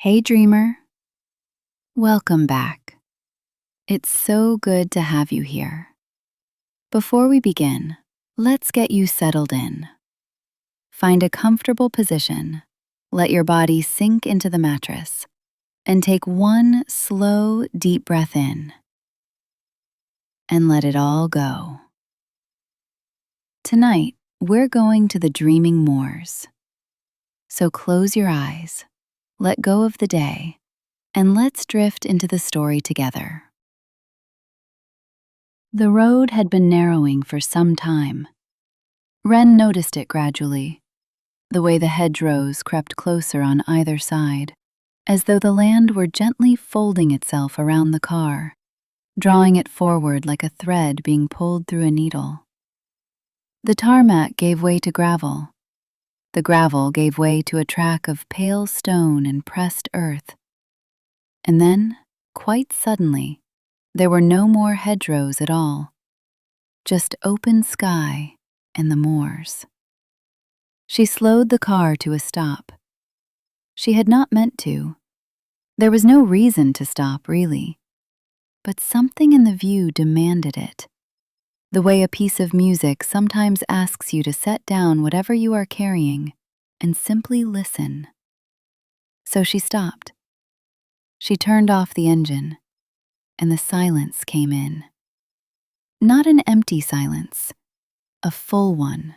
Hey dreamer, welcome back. It's so good to have you here. Before we begin, let's get you settled in. Find a comfortable position, let your body sink into the mattress, and take one slow, deep breath in. And let it all go. Tonight, we're going to the dreaming moors. So close your eyes, let go of the day, and let's drift into the story together. The road had been narrowing for some time. Wren noticed it gradually, the way the hedgerows crept closer on either side, as though the land were gently folding itself around the car, drawing it forward like a thread being pulled through a needle. The tarmac gave way to gravel. The gravel gave way to a track of pale stone and pressed earth. And then, quite suddenly, there were no more hedgerows at all, just open sky and the moors. She slowed the car to a stop. She had not meant to. There was no reason to stop, really. But something in the view demanded it, the way a piece of music sometimes asks you to set down whatever you are carrying and simply listen. So she stopped. She turned off the engine, and the silence came in. Not an empty silence, a full one.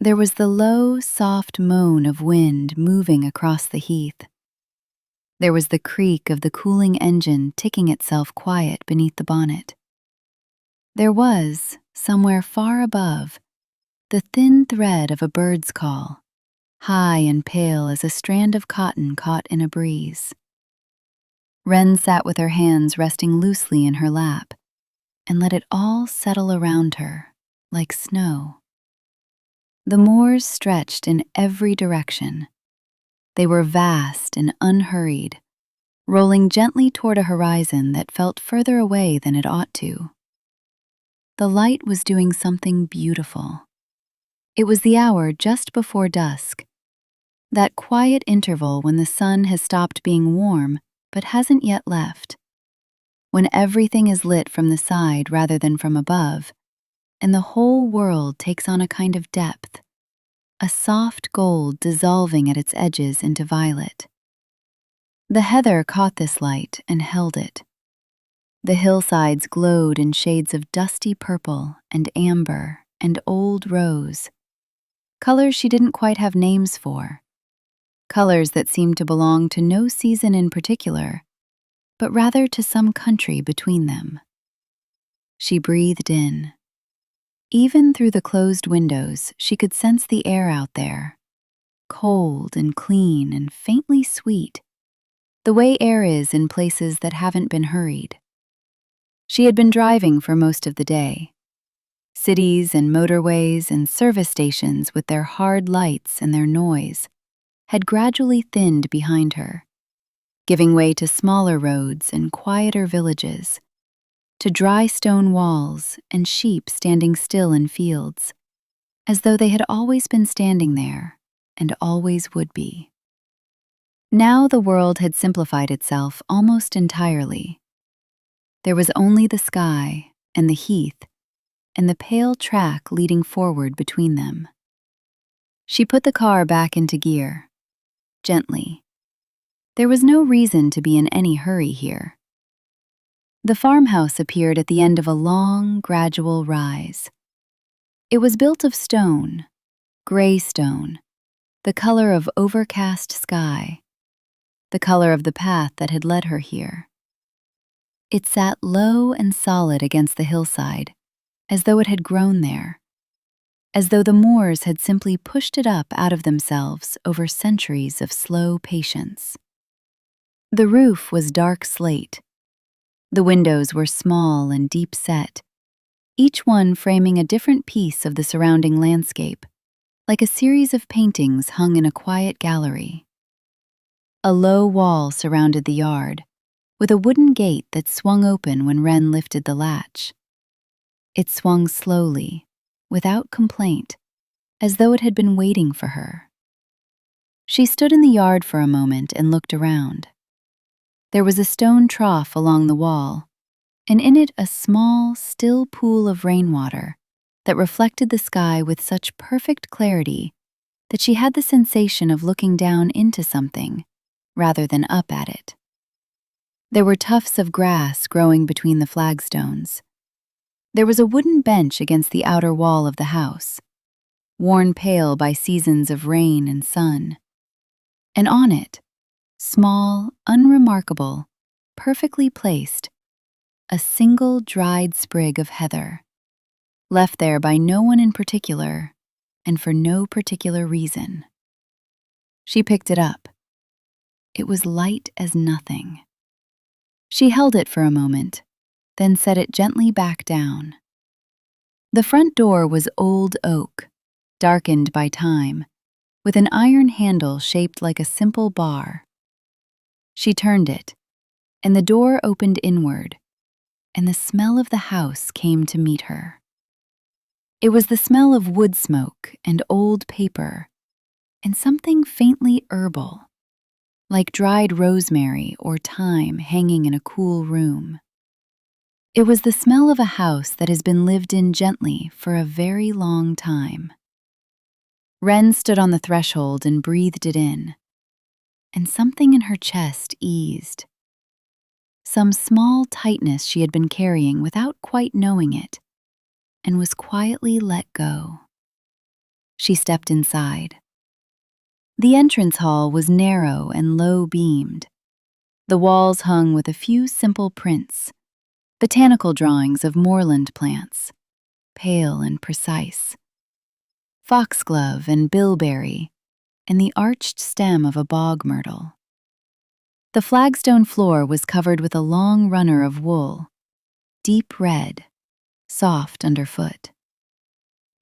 There was the low, soft moan of wind moving across the heath. There was the creak of the cooling engine ticking itself quiet beneath the bonnet. There was, somewhere far above, the thin thread of a bird's call, high and pale as a strand of cotton caught in a breeze. Wren sat with her hands resting loosely in her lap and let it all settle around her like snow. The moors stretched in every direction. They were vast and unhurried, rolling gently toward a horizon that felt further away than it ought to. The light was doing something beautiful. It was the hour just before dusk, that quiet interval when the sun has stopped being warm but hasn't yet left, when everything is lit from the side rather than from above, and the whole world takes on a kind of depth, a soft gold dissolving at its edges into violet. The heather caught this light and held it. The hillsides glowed in shades of dusty purple and amber and old rose, colors she didn't quite have names for, colors that seemed to belong to no season in particular, but rather to some country between them. She breathed in. Even through the closed windows, she could sense the air out there, cold and clean and faintly sweet, the way air is in places that haven't been hurried. She had been driving for most of the day. Cities and motorways and service stations with their hard lights and their noise had gradually thinned behind her, giving way to smaller roads and quieter villages, to dry stone walls and sheep standing still in fields, as though they had always been standing there and always would be. Now the world had simplified itself almost entirely. There was only the sky and the heath and the pale track leading forward between them. She put the car back into gear, gently. There was no reason to be in any hurry here. The farmhouse appeared at the end of a long, gradual rise. It was built of stone, gray stone, the color of overcast sky, the color of the path that had led her here. It sat low and solid against the hillside, as though it had grown there, as though the moors had simply pushed it up out of themselves over centuries of slow patience. The roof was dark slate. The windows were small and deep set, each one framing a different piece of the surrounding landscape, like a series of paintings hung in a quiet gallery. A low wall surrounded the yard, with a wooden gate that swung open when Wren lifted the latch. It swung slowly, without complaint, as though it had been waiting for her. She stood in the yard for a moment and looked around. There was a stone trough along the wall, and in it a small, still pool of rainwater that reflected the sky with such perfect clarity that she had the sensation of looking down into something rather than up at it. There were tufts of grass growing between the flagstones. There was a wooden bench against the outer wall of the house, worn pale by seasons of rain and sun. And on it, small, unremarkable, perfectly placed, a single dried sprig of heather, left there by no one in particular and for no particular reason. She picked it up. It was light as nothing. She held it for a moment, then set it gently back down. The front door was old oak, darkened by time, with an iron handle shaped like a simple bar. She turned it, and the door opened inward, and the smell of the house came to meet her. It was the smell of wood smoke and old paper, and something faintly herbal, like dried rosemary or thyme hanging in a cool room. It was the smell of a house that has been lived in gently for a very long time. Wren stood on the threshold and breathed it in, and something in her chest eased. Some small tightness she had been carrying without quite knowing it, and was quietly let go. She stepped inside. The entrance hall was narrow and low-beamed. The walls hung with a few simple prints, botanical drawings of moorland plants, pale and precise, foxglove and bilberry, and the arched stem of a bog myrtle. The flagstone floor was covered with a long runner of wool, deep red, soft underfoot.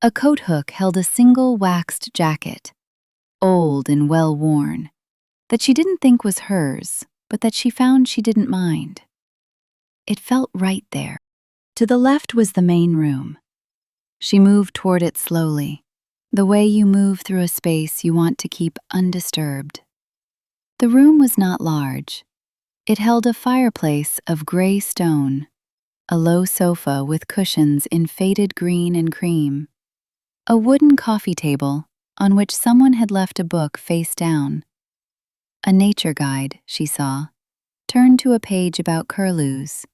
A coat hook held a single waxed jacket, old and well-worn, that she didn't think was hers, but that she found she didn't mind. It felt right there. To the left was the main room. She moved toward it slowly, the way you move through a space you want to keep undisturbed. The room was not large. It held a fireplace of gray stone, a low sofa with cushions in faded green and cream, a wooden coffee table on which someone had left a book face down, a nature guide, she saw, turned to a page about curlews,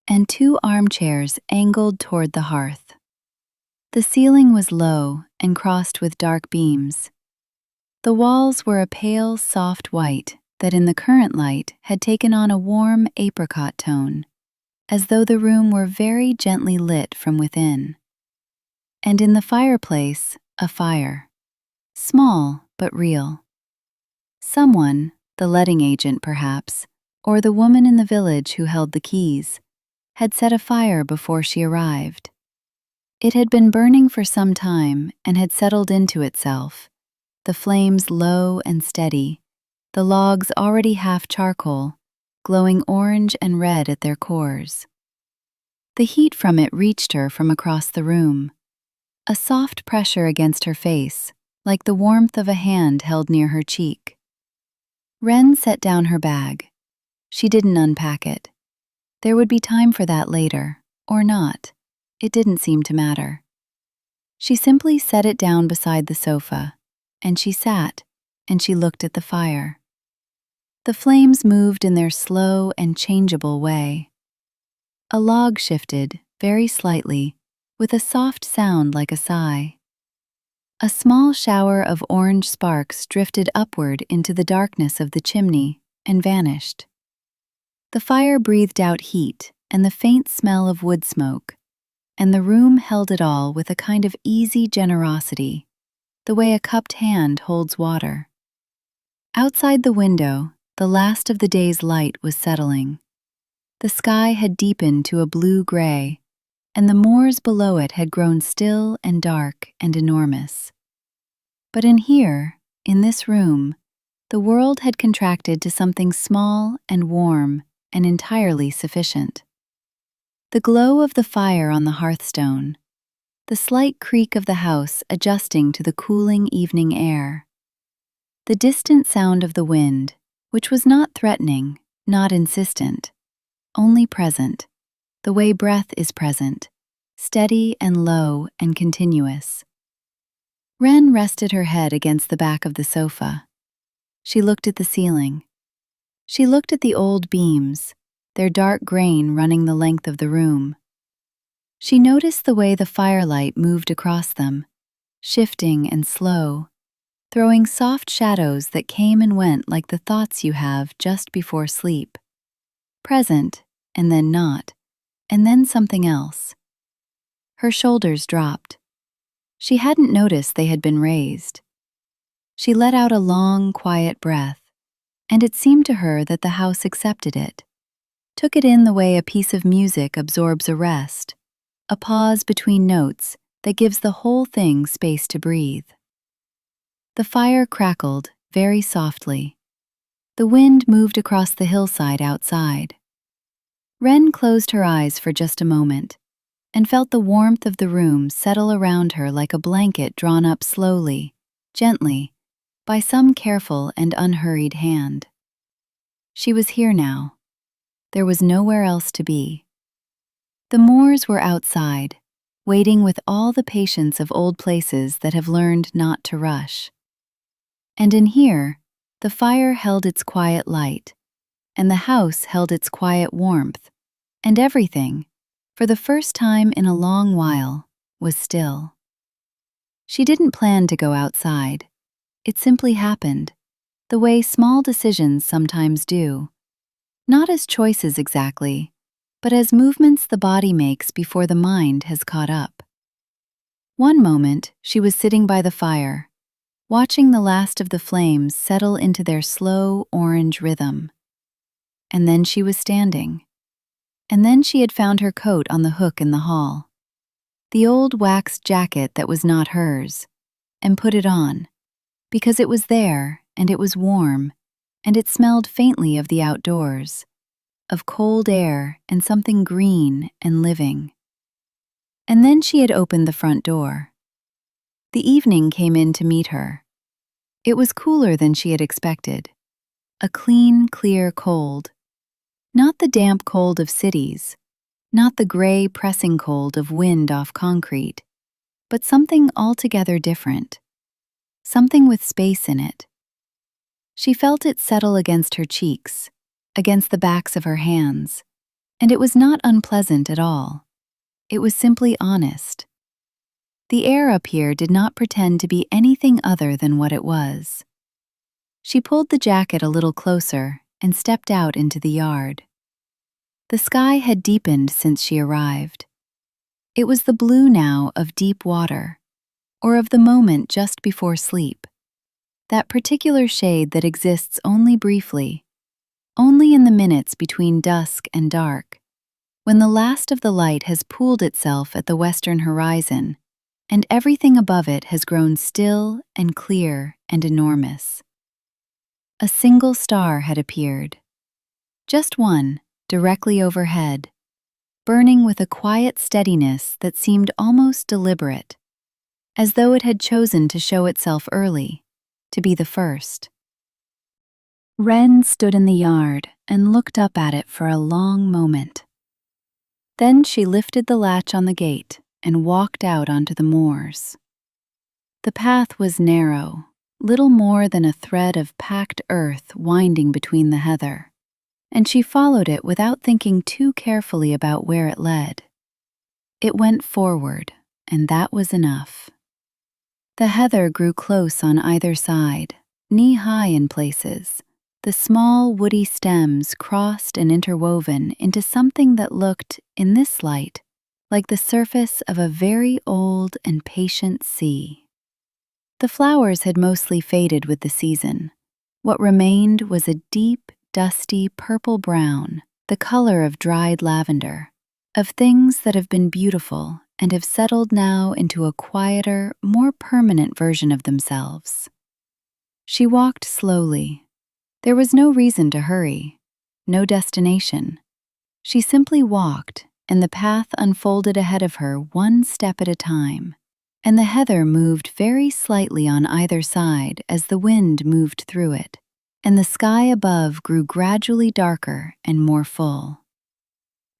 and two armchairs angled toward the hearth. The ceiling was low and crossed with dark beams. The walls were a pale, soft white that in the current light had taken on a warm apricot tone, as though the room were very gently lit from within. And in the fireplace, a fire, small but real. Someone, the letting agent perhaps, or the woman in the village who held the keys, had set a fire before she arrived. It had been burning for some time and had settled into itself, the flames low and steady, the logs already half charcoal, glowing orange and red at their cores. The heat from it reached her from across the room, a soft pressure against her face, like the warmth of a hand held near her cheek. Wren set down her bag. She didn't unpack it. There would be time for that later, or not. It didn't seem to matter. She simply set it down beside the sofa, and she sat, and she looked at the fire. The flames moved in their slow and changeable way. A log shifted, very slightly, with a soft sound like a sigh. A small shower of orange sparks drifted upward into the darkness of the chimney and vanished. The fire breathed out heat and the faint smell of wood smoke, and the room held it all with a kind of easy generosity, the way a cupped hand holds water. Outside the window, the last of the day's light was settling. The sky had deepened to a blue-gray, and the moors below it had grown still and dark and enormous. But in this room, the world had contracted to something small and warm and entirely sufficient. The glow of the fire on the hearthstone, the slight creak of the house adjusting to the cooling evening air, The distant sound of the wind, which was not threatening, not insistent, only present, the way breath is present, steady and low and continuous. Wren rested her head against the back of the sofa. She looked at the ceiling. She looked at the old beams, their dark grain running the length of the room. She noticed the way the firelight moved across them, shifting and slow, throwing soft shadows that came and went like the thoughts you have just before sleep. Present, and then not, and then something else. Her shoulders dropped. She hadn't noticed they had been raised. She let out a long, quiet breath, and it seemed to her that the house accepted it, took it in the way a piece of music absorbs a rest, a pause between notes that gives the whole thing space to breathe. The fire crackled very softly. The wind moved across the hillside outside. Wren closed her eyes for just a moment and felt the warmth of the room settle around her like a blanket drawn up slowly, gently, by some careful and unhurried hand. She was here now. There was nowhere else to be. The moors were outside, waiting with all the patience of old places that have learned not to rush. And in here, the fire held its quiet light, and the house held its quiet warmth, and everything, for the first time in a long while, was still. She didn't plan to go outside. It simply happened, the way small decisions sometimes do. Not as choices exactly, but as movements the body makes before the mind has caught up. One moment, she was sitting by the fire, watching the last of the flames settle into their slow orange rhythm. And then she was standing. And then she had found her coat on the hook in the hall, the old waxed jacket that was not hers, and put it on, because it was there, and it was warm, and it smelled faintly of the outdoors, of cold air and something green and living. And then she had opened the front door. The evening came in to meet her. It was cooler than she had expected, a clean, clear cold. Not the damp cold of cities, not the gray, pressing cold of wind off concrete, but something altogether different, something with space in it. She felt it settle against her cheeks, against the backs of her hands, and it was not unpleasant at all. It was simply honest. The air up here did not pretend to be anything other than what it was. She pulled the jacket a little closer and stepped out into the yard. The sky had deepened since she arrived. It was the blue now of deep water, or of the moment just before sleep, that particular shade that exists only briefly, only in the minutes between dusk and dark, when the last of the light has pooled itself at the western horizon, and everything above it has grown still and clear and enormous. A single star had appeared. Just one, directly overhead, burning with a quiet steadiness that seemed almost deliberate, as though it had chosen to show itself early, to be the first. Wren stood in the yard and looked up at it for a long moment. Then she lifted the latch on the gate and walked out onto the moors. The path was narrow, little more than a thread of packed earth winding between the heather, and she followed it without thinking too carefully about where it led. It went forward, and that was enough. The heather grew close on either side, knee-high in places. The small woody stems crossed and interwoven into something that looked, in this light, like the surface of a very old and patient sea. The flowers had mostly faded with the season. What remained was a deep, dusty purple-brown, the color of dried lavender, of things that have been beautiful and have settled now into a quieter, more permanent version of themselves. She walked slowly. There was no reason to hurry, no destination. She simply walked, and the path unfolded ahead of her one step at a time, and the heather moved very slightly on either side as the wind moved through it, and the sky above grew gradually darker and more full.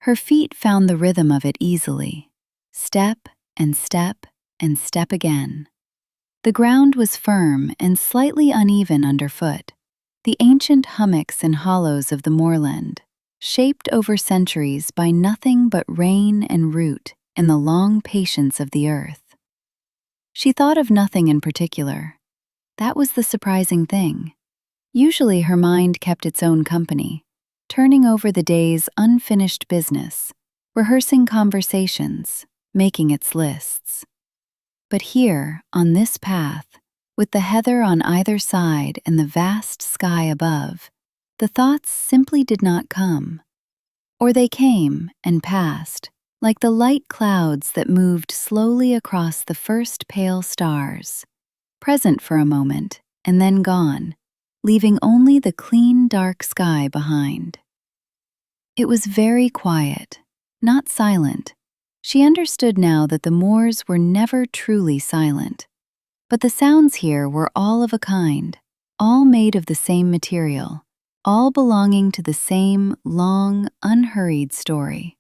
Her feet found the rhythm of it easily, step and step and step again. The ground was firm and slightly uneven underfoot, the ancient hummocks and hollows of the moorland, shaped over centuries by nothing but rain and root and the long patience of the earth. She thought of nothing in particular. That was the surprising thing. Usually her mind kept its own company, turning over the day's unfinished business, rehearsing conversations, making its lists. But here, on this path, with the heather on either side and the vast sky above, the thoughts simply did not come. Or they came and passed, like the light clouds that moved slowly across the first pale stars, present for a moment and then gone, leaving only the clean, dark sky behind. It was very quiet, not silent. She understood now that the moors were never truly silent. But the sounds here were all of a kind, all made of the same material, all belonging to the same long, unhurried story.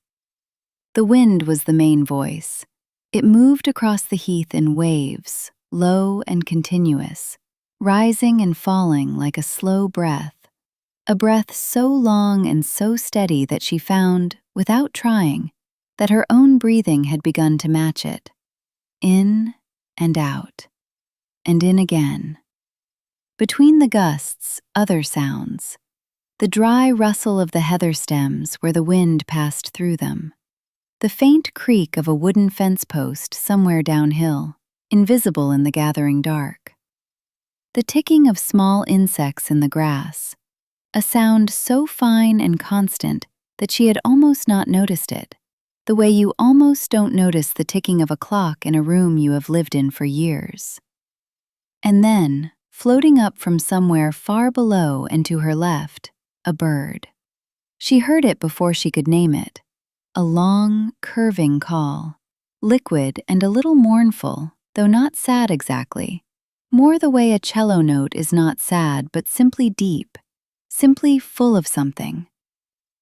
The wind was the main voice. It moved across the heath in waves, low and continuous, rising and falling like a slow breath, a breath so long and so steady that she found, without trying, that her own breathing had begun to match it. In and out, and in again. Between the gusts, other sounds. The dry rustle of the heather stems where the wind passed through them. The faint creak of a wooden fence post somewhere downhill, invisible in the gathering dark. The ticking of small insects in the grass, a sound so fine and constant that she had almost not noticed it, the way you almost don't notice the ticking of a clock in a room you have lived in for years. And then, floating up from somewhere far below and to her left, a bird. She heard it before she could name it. A long, curving call, liquid and a little mournful, though not sad exactly. More the way a cello note is not sad but simply deep, simply full of something.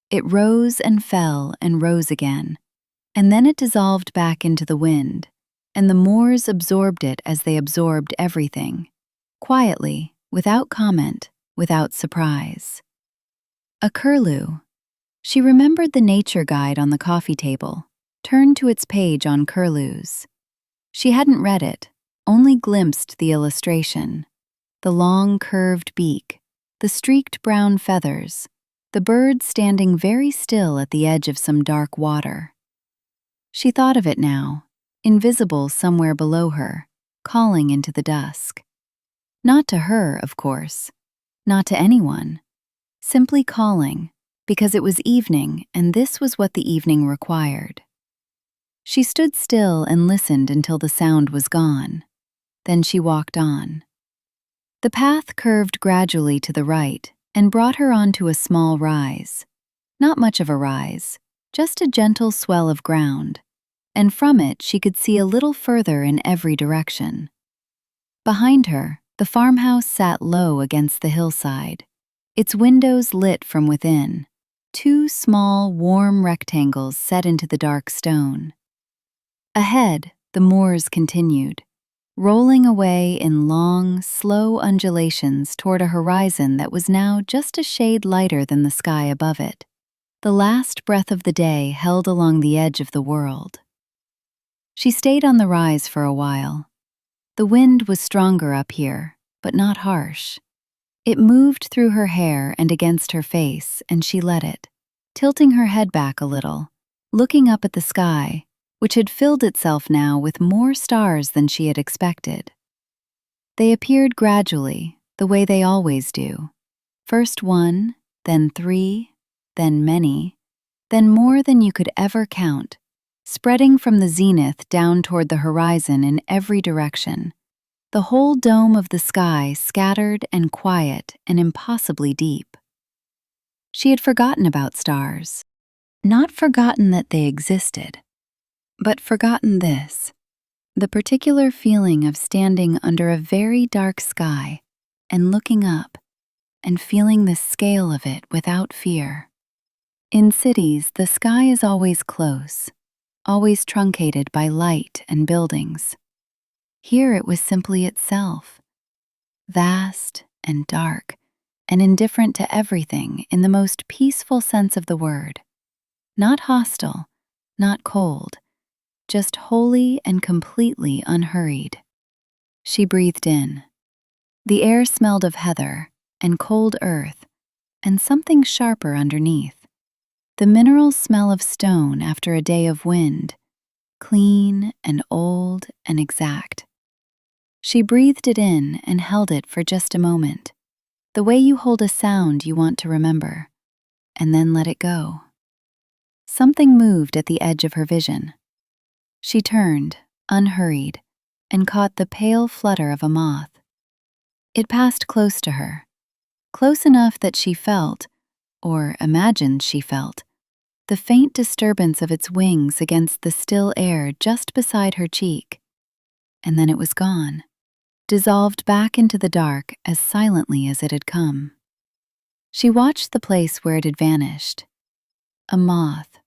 It rose and fell and rose again, and then it dissolved back into the wind, and the moors absorbed it as they absorbed everything, quietly, without comment, without surprise. A curlew. She remembered the nature guide on the coffee table, turned to its page on curlews. She hadn't read it, only glimpsed the illustration. The long curved beak, the streaked brown feathers, the bird standing very still at the edge of some dark water. She thought of it now, invisible somewhere below her, calling into the dusk. Not to her, of course, not to anyone, simply calling, because it was evening and this was what the evening required. She stood still and listened until the sound was gone. Then she walked on. The path curved gradually to the right and brought her onto a small rise. Not much of a rise, just a gentle swell of ground, and from it she could see a little further in every direction. Behind her, the farmhouse sat low against the hillside, its windows lit from within, two small, warm rectangles set into the dark stone. Ahead, the moors continued, rolling away in long, slow undulations toward a horizon that was now just a shade lighter than the sky above it, the last breath of the day held along the edge of the world. She stayed on the rise for a while. The wind was stronger up here, but not harsh. It moved through her hair and against her face, and she let it, tilting her head back a little, looking up at the sky, which had filled itself now with more stars than she had expected. They appeared gradually, the way they always do. First one, then three, then many, then more than you could ever count, spreading from the zenith down toward the horizon in every direction, the whole dome of the sky scattered and quiet and impossibly deep. She had forgotten about stars, not forgotten that they existed, but forgotten this. The particular feeling of standing under a very dark sky and looking up and feeling the scale of it without fear. In cities, the sky is always close, always truncated by light and buildings. Here it was simply itself, vast and dark and indifferent to everything in the most peaceful sense of the word. Not hostile, not cold, just wholly and completely unhurried. She breathed in. The air smelled of heather and cold earth and something sharper underneath. The mineral smell of stone after a day of wind, clean and old and exact. She breathed it in and held it for just a moment, the way you hold a sound you want to remember, and then let it go. Something moved at the edge of her vision. She turned, unhurried, and caught the pale flutter of a moth. It passed close to her, close enough that she felt, or imagined she felt, the faint disturbance of its wings against the still air just beside her cheek. And then it was gone, dissolved back into the dark as silently as it had come. She watched the place where it had vanished. A moth,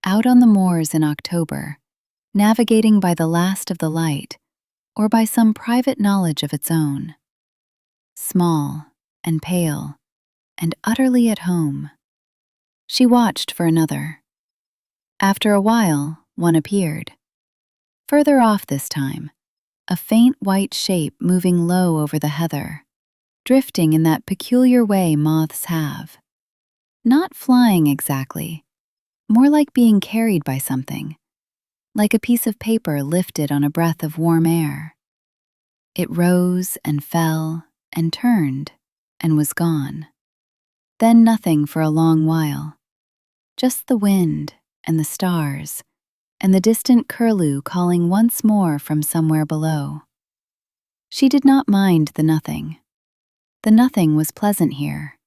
out on the moors in October, navigating by the last of the light, or by some private knowledge of its own. Small and pale and utterly at home. She watched for another. After a while, one appeared. Further off this time, a faint white shape moving low over the heather, drifting in that peculiar way moths have. Not flying exactly, more like being carried by something, like a piece of paper lifted on a breath of warm air. It rose and fell and turned and was gone. Then nothing for a long while. Just the wind and the stars and the distant curlew calling once more from somewhere below. She did not mind the nothing. The nothing was pleasant here.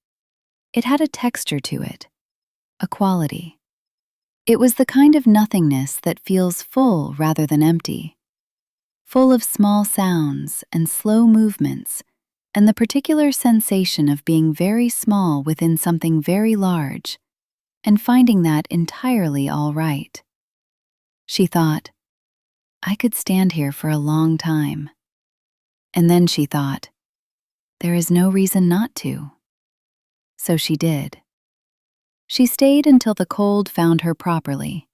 It had a texture to it, a quality. It was the kind of nothingness that feels full rather than empty, full of small sounds and slow movements, and the particular sensation of being very small within something very large, and finding that entirely all right. She thought, I could stand here for a long time. And then she thought, there is no reason not to. So she did. She stayed until the cold found her properly,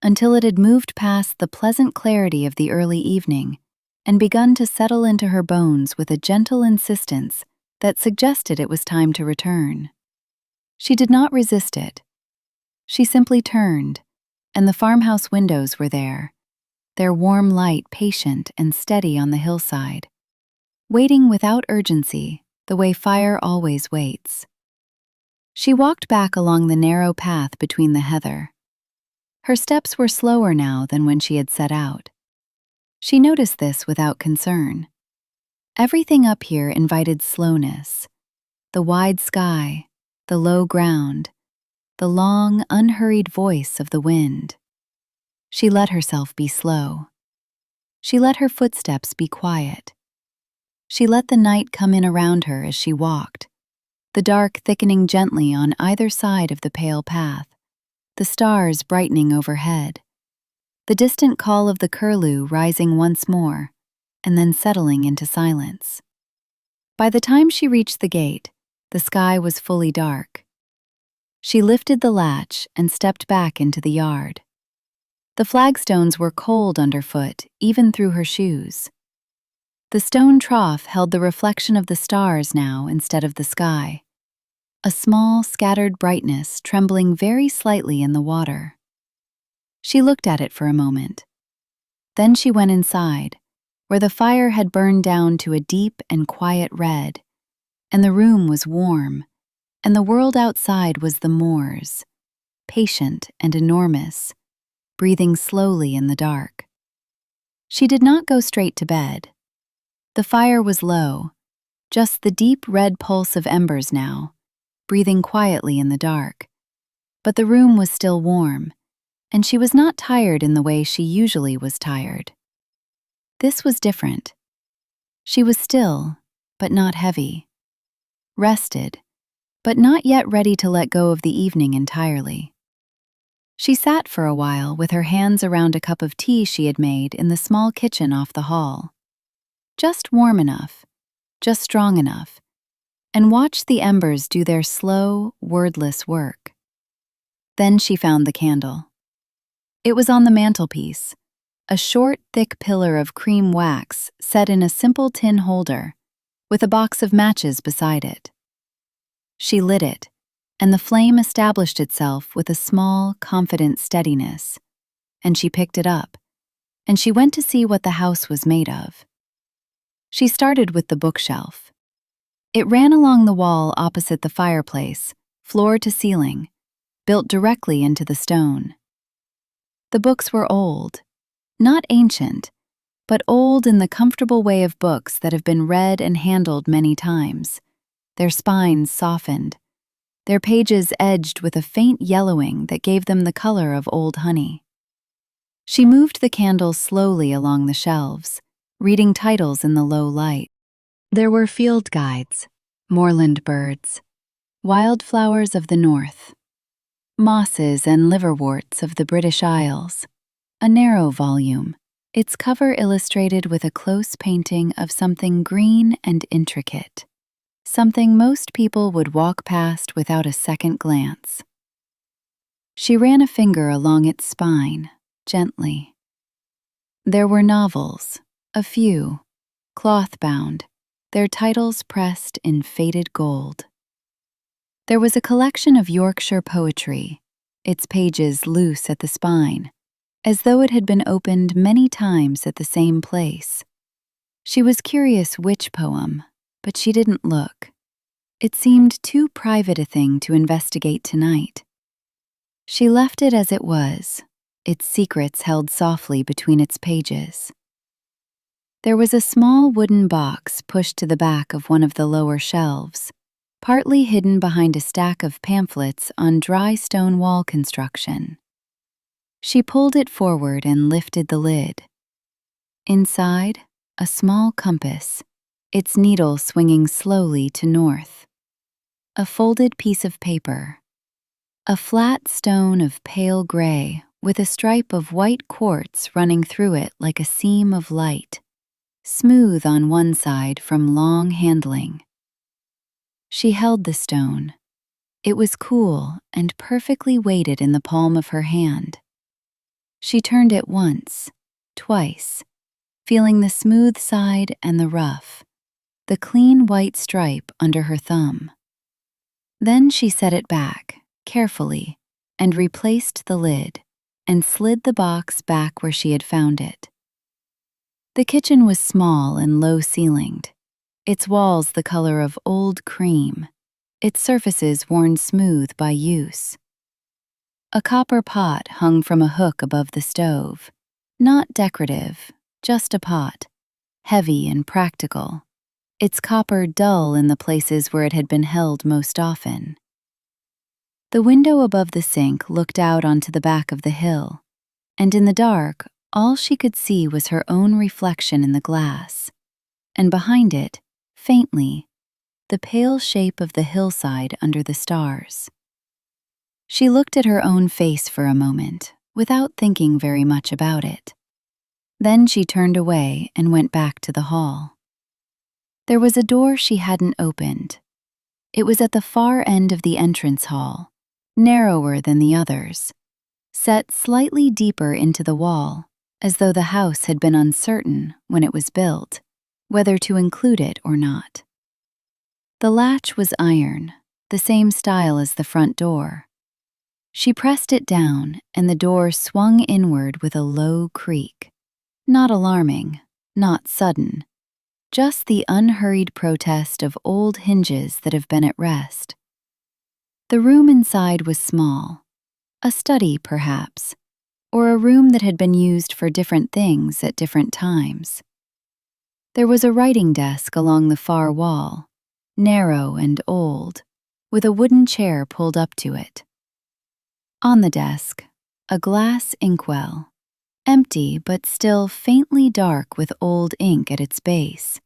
until it had moved past the pleasant clarity of the early evening and begun to settle into her bones with a gentle insistence that suggested it was time to return. She did not resist it. She simply turned, and the farmhouse windows were there, their warm light patient and steady on the hillside, waiting without urgency, the way fire always waits. She walked back along the narrow path between the heather. Her steps were slower now than when she had set out. She noticed this without concern. Everything up here invited slowness. The wide sky, the low ground, the long, unhurried voice of the wind. She let herself be slow. She let her footsteps be quiet. She let the night come in around her as she walked, the dark thickening gently on either side of the pale path, the stars brightening overhead, the distant call of the curlew rising once more, and then settling into silence. By the time she reached the gate, the sky was fully dark. She lifted the latch and stepped back into the yard. The flagstones were cold underfoot, even through her shoes. The stone trough held the reflection of the stars now instead of the sky, a small, scattered brightness trembling very slightly in the water. She looked at it for a moment. Then she went inside, where the fire had burned down to a deep and quiet red, and the room was warm, and the world outside was the moors, patient and enormous, breathing slowly in the dark. She did not go straight to bed. The fire was low, just the deep red pulse of embers now, breathing quietly in the dark. But the room was still warm, and she was not tired in the way she usually was tired. This was different. She was still, but not heavy. Rested, but not yet ready to let go of the evening entirely. She sat for a while with her hands around a cup of tea she had made in the small kitchen off the hall. Just warm enough, just strong enough, and watched the embers do their slow, wordless work. Then she found the candle. It was on the mantelpiece, a short, thick pillar of cream wax set in a simple tin holder, with a box of matches beside it. She lit it, and the flame established itself with a small, confident steadiness, and she picked it up, and she went to see what the house was made of. She started with the bookshelf. It ran along the wall opposite the fireplace, floor to ceiling, built directly into the stone. The books were old, not ancient, but old in the comfortable way of books that have been read and handled many times, their spines softened, their pages edged with a faint yellowing that gave them the color of old honey. She moved the candle slowly along the shelves, reading titles in the low light. There were field guides, moorland birds, wildflowers of the north, mosses and liverworts of the British Isles, a narrow volume, its cover illustrated with a close painting of something green and intricate, something most people would walk past without a second glance. She ran a finger along its spine, gently. There were novels, a few, cloth-bound, their titles pressed in faded gold. There was a collection of Yorkshire poetry, its pages loose at the spine, as though it had been opened many times at the same place. She was curious which poem, but she didn't look. It seemed too private a thing to investigate tonight. She left it as it was, its secrets held softly between its pages. There was a small wooden box pushed to the back of one of the lower shelves, partly hidden behind a stack of pamphlets on dry stone wall construction. She pulled it forward and lifted the lid. Inside, a small compass, its needle swinging slowly to north. A folded piece of paper. A flat stone of pale gray with a stripe of white quartz running through it like a seam of light, smooth on one side from long handling. She held the stone. It was cool and perfectly weighted in the palm of her hand. She turned it once, twice, feeling the smooth side and the rough, the clean white stripe under her thumb. Then she set it back, carefully, and replaced the lid, and slid the box back where she had found it. The kitchen was small and low-ceilinged, its walls the color of old cream, its surfaces worn smooth by use. A copper pot hung from a hook above the stove, not decorative, just a pot, heavy and practical, its copper dull in the places where it had been held most often. The window above the sink looked out onto the back of the hill, and in the dark, all she could see was her own reflection in the glass, and behind it, faintly, the pale shape of the hillside under the stars. She looked at her own face for a moment, without thinking very much about it. Then she turned away and went back to the hall. There was a door she hadn't opened. It was at the far end of the entrance hall, narrower than the others, set slightly deeper into the wall, as though the house had been uncertain, when it was built, whether to include it or not. The latch was iron, the same style as the front door. She pressed it down, and the door swung inward with a low creak. Not alarming, not sudden, just the unhurried protest of old hinges that have been at rest. The room inside was small, a study perhaps, or a room that had been used for different things at different times. There was a writing desk along the far wall, narrow and old, with a wooden chair pulled up to it. On the desk, a glass inkwell, empty but still faintly dark with old ink at its base.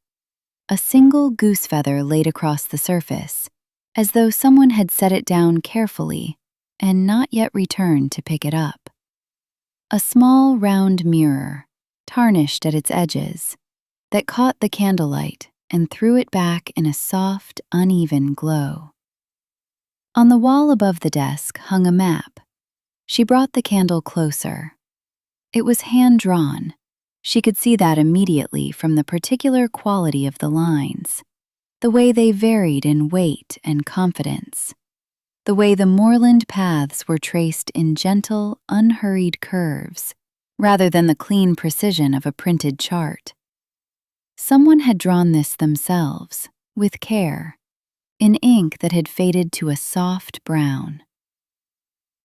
A single goose feather laid across the surface, as though someone had set it down carefully and not yet returned to pick it up. A small round mirror, tarnished at its edges, that caught the candlelight and threw it back in a soft, uneven glow. On the wall above the desk hung a map. She brought the candle closer. It was hand-drawn. She could see that immediately from the particular quality of the lines, the way they varied in weight and confidence, the way the moorland paths were traced in gentle, unhurried curves, rather than the clean precision of a printed chart. Someone had drawn this themselves, with care, in ink that had faded to a soft brown.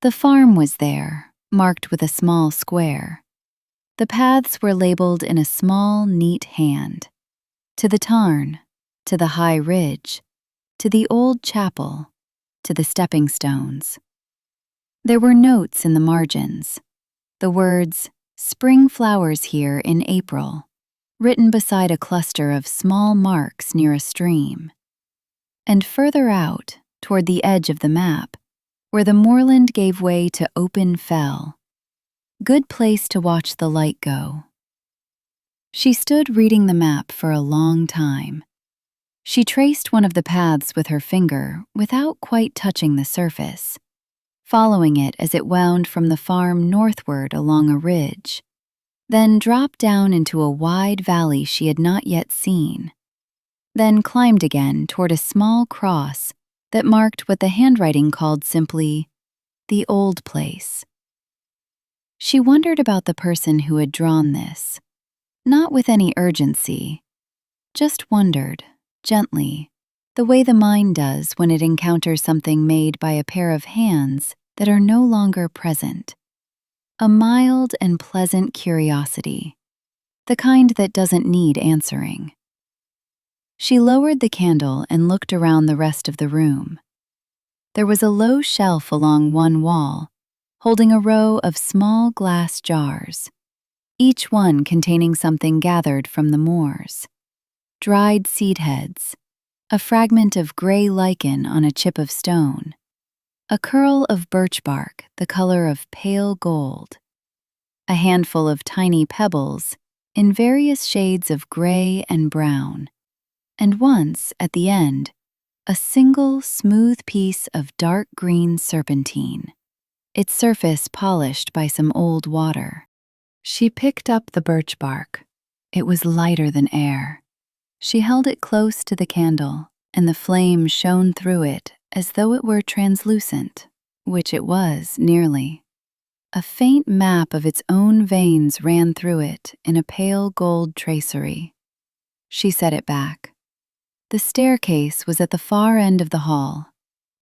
The farm was there, marked with a small square. The paths were labeled in a small, neat hand. To the tarn, to the high ridge, to the old chapel, to the stepping stones. There were notes in the margins. The words, "Spring flowers here in April," written beside a cluster of small marks near a stream. And further out, toward the edge of the map, where the moorland gave way to open fell. Good place to watch the light go. She stood reading the map for a long time. She traced one of the paths with her finger without quite touching the surface, following it as it wound from the farm northward along a ridge, then dropped down into a wide valley she had not yet seen, then climbed again toward a small cross that marked what the handwriting called simply, "The Old Place." She wondered about the person who had drawn this, not with any urgency, just wondered, gently, the way the mind does when it encounters something made by a pair of hands that are no longer present. A mild and pleasant curiosity, the kind that doesn't need answering. She lowered the candle and looked around the rest of the room. There was a low shelf along one wall, holding a row of small glass jars, each one containing something gathered from the moors. Dried seed heads, a fragment of gray lichen on a chip of stone, a curl of birch bark the color of pale gold, a handful of tiny pebbles in various shades of gray and brown, and once, at the end, a single smooth piece of dark green serpentine, its surface polished by some old water. She picked up the birch bark. It was lighter than air. She held it close to the candle, and the flame shone through it as though it were translucent, which it was, nearly. A faint map of its own veins ran through it in a pale gold tracery. She set it back. The staircase was at the far end of the hall,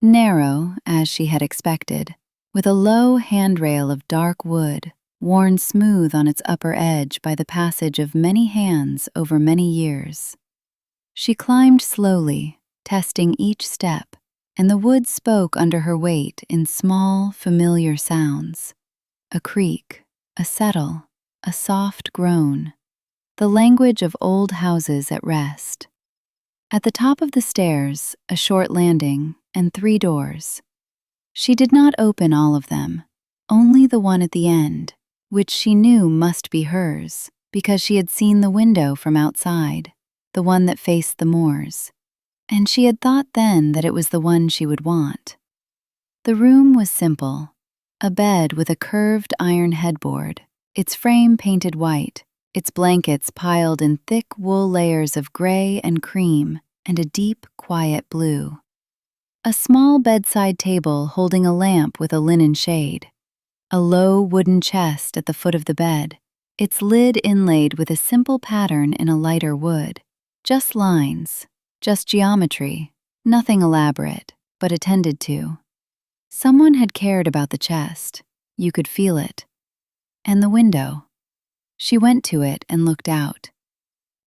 narrow, as she had expected, with a low handrail of dark wood, worn smooth on its upper edge by the passage of many hands over many years. She climbed slowly, testing each step, and the wood spoke under her weight in small, familiar sounds. A creak, a settle, a soft groan, the language of old houses at rest. At the top of the stairs, a short landing and 3 doors. She did not open all of them, only the one at the end, which she knew must be hers because she had seen the window from outside, the one that faced the moors, and she had thought then that it was the one she would want. The room was simple, a bed with a curved iron headboard, its frame painted white, its blankets piled in thick wool layers of gray and cream and a deep, quiet blue. A small bedside table holding a lamp with a linen shade. A low wooden chest at the foot of the bed, its lid inlaid with a simple pattern in a lighter wood. Just lines, just geometry, nothing elaborate, but attended to. Someone had cared about the chest. You could feel it. And the window. She went to it and looked out.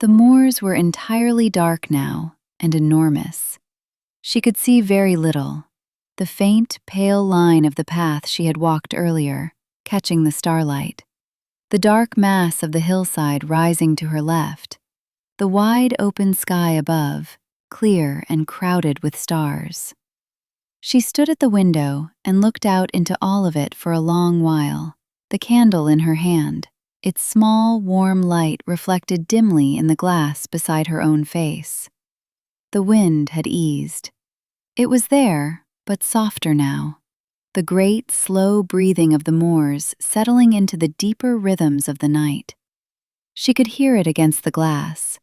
The moors were entirely dark now and enormous. She could see very little, the faint, pale line of the path she had walked earlier, catching the starlight. The dark mass of the hillside rising to her left, the wide open sky above, clear and crowded with stars. She stood at the window and looked out into all of it for a long while, the candle in her hand, its small, warm light reflected dimly in the glass beside her own face. The wind had eased. It was there, but softer now. The great, slow breathing of the moors settling into the deeper rhythms of the night. She could hear it against the glass,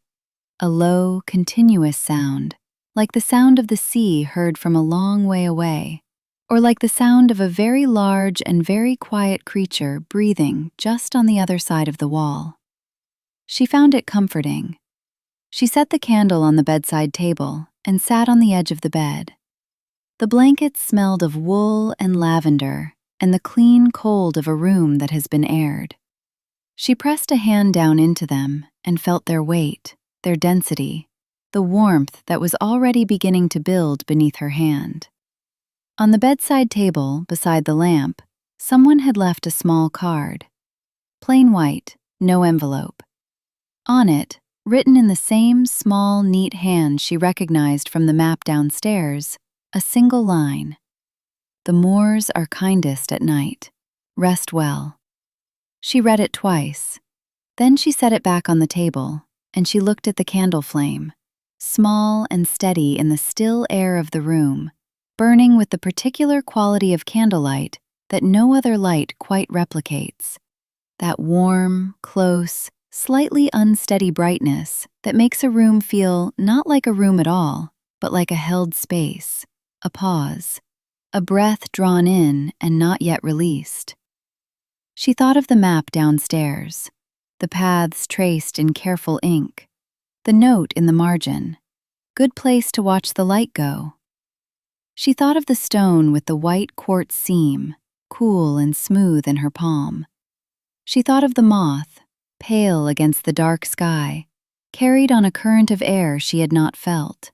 a low, continuous sound, like the sound of the sea heard from a long way away, or like the sound of a very large and very quiet creature breathing just on the other side of the wall. She found it comforting. She set the candle on the bedside table and sat on the edge of the bed. The blankets smelled of wool and lavender and the clean cold of a room that has been aired. She pressed a hand down into them and felt their weight, their density, the warmth that was already beginning to build beneath her hand. On the bedside table, beside the lamp, someone had left a small card. Plain white, no envelope. On it, written in the same small, neat hand she recognized from the map downstairs, a single line. "The moors are kindest at night. Rest well." She read it twice. Then she set it back on the table, and she looked at the candle flame, small and steady in the still air of the room, burning with the particular quality of candlelight that no other light quite replicates. That warm, close, slightly unsteady brightness that makes a room feel not like a room at all, but like a held space, a pause, a breath drawn in and not yet released. She thought of the map downstairs, the paths traced in careful ink, the note in the margin, "Good place to watch the light go." She thought of the stone with the white quartz seam, cool and smooth in her palm. She thought of the moth, pale against the dark sky, carried on a current of air she had not felt.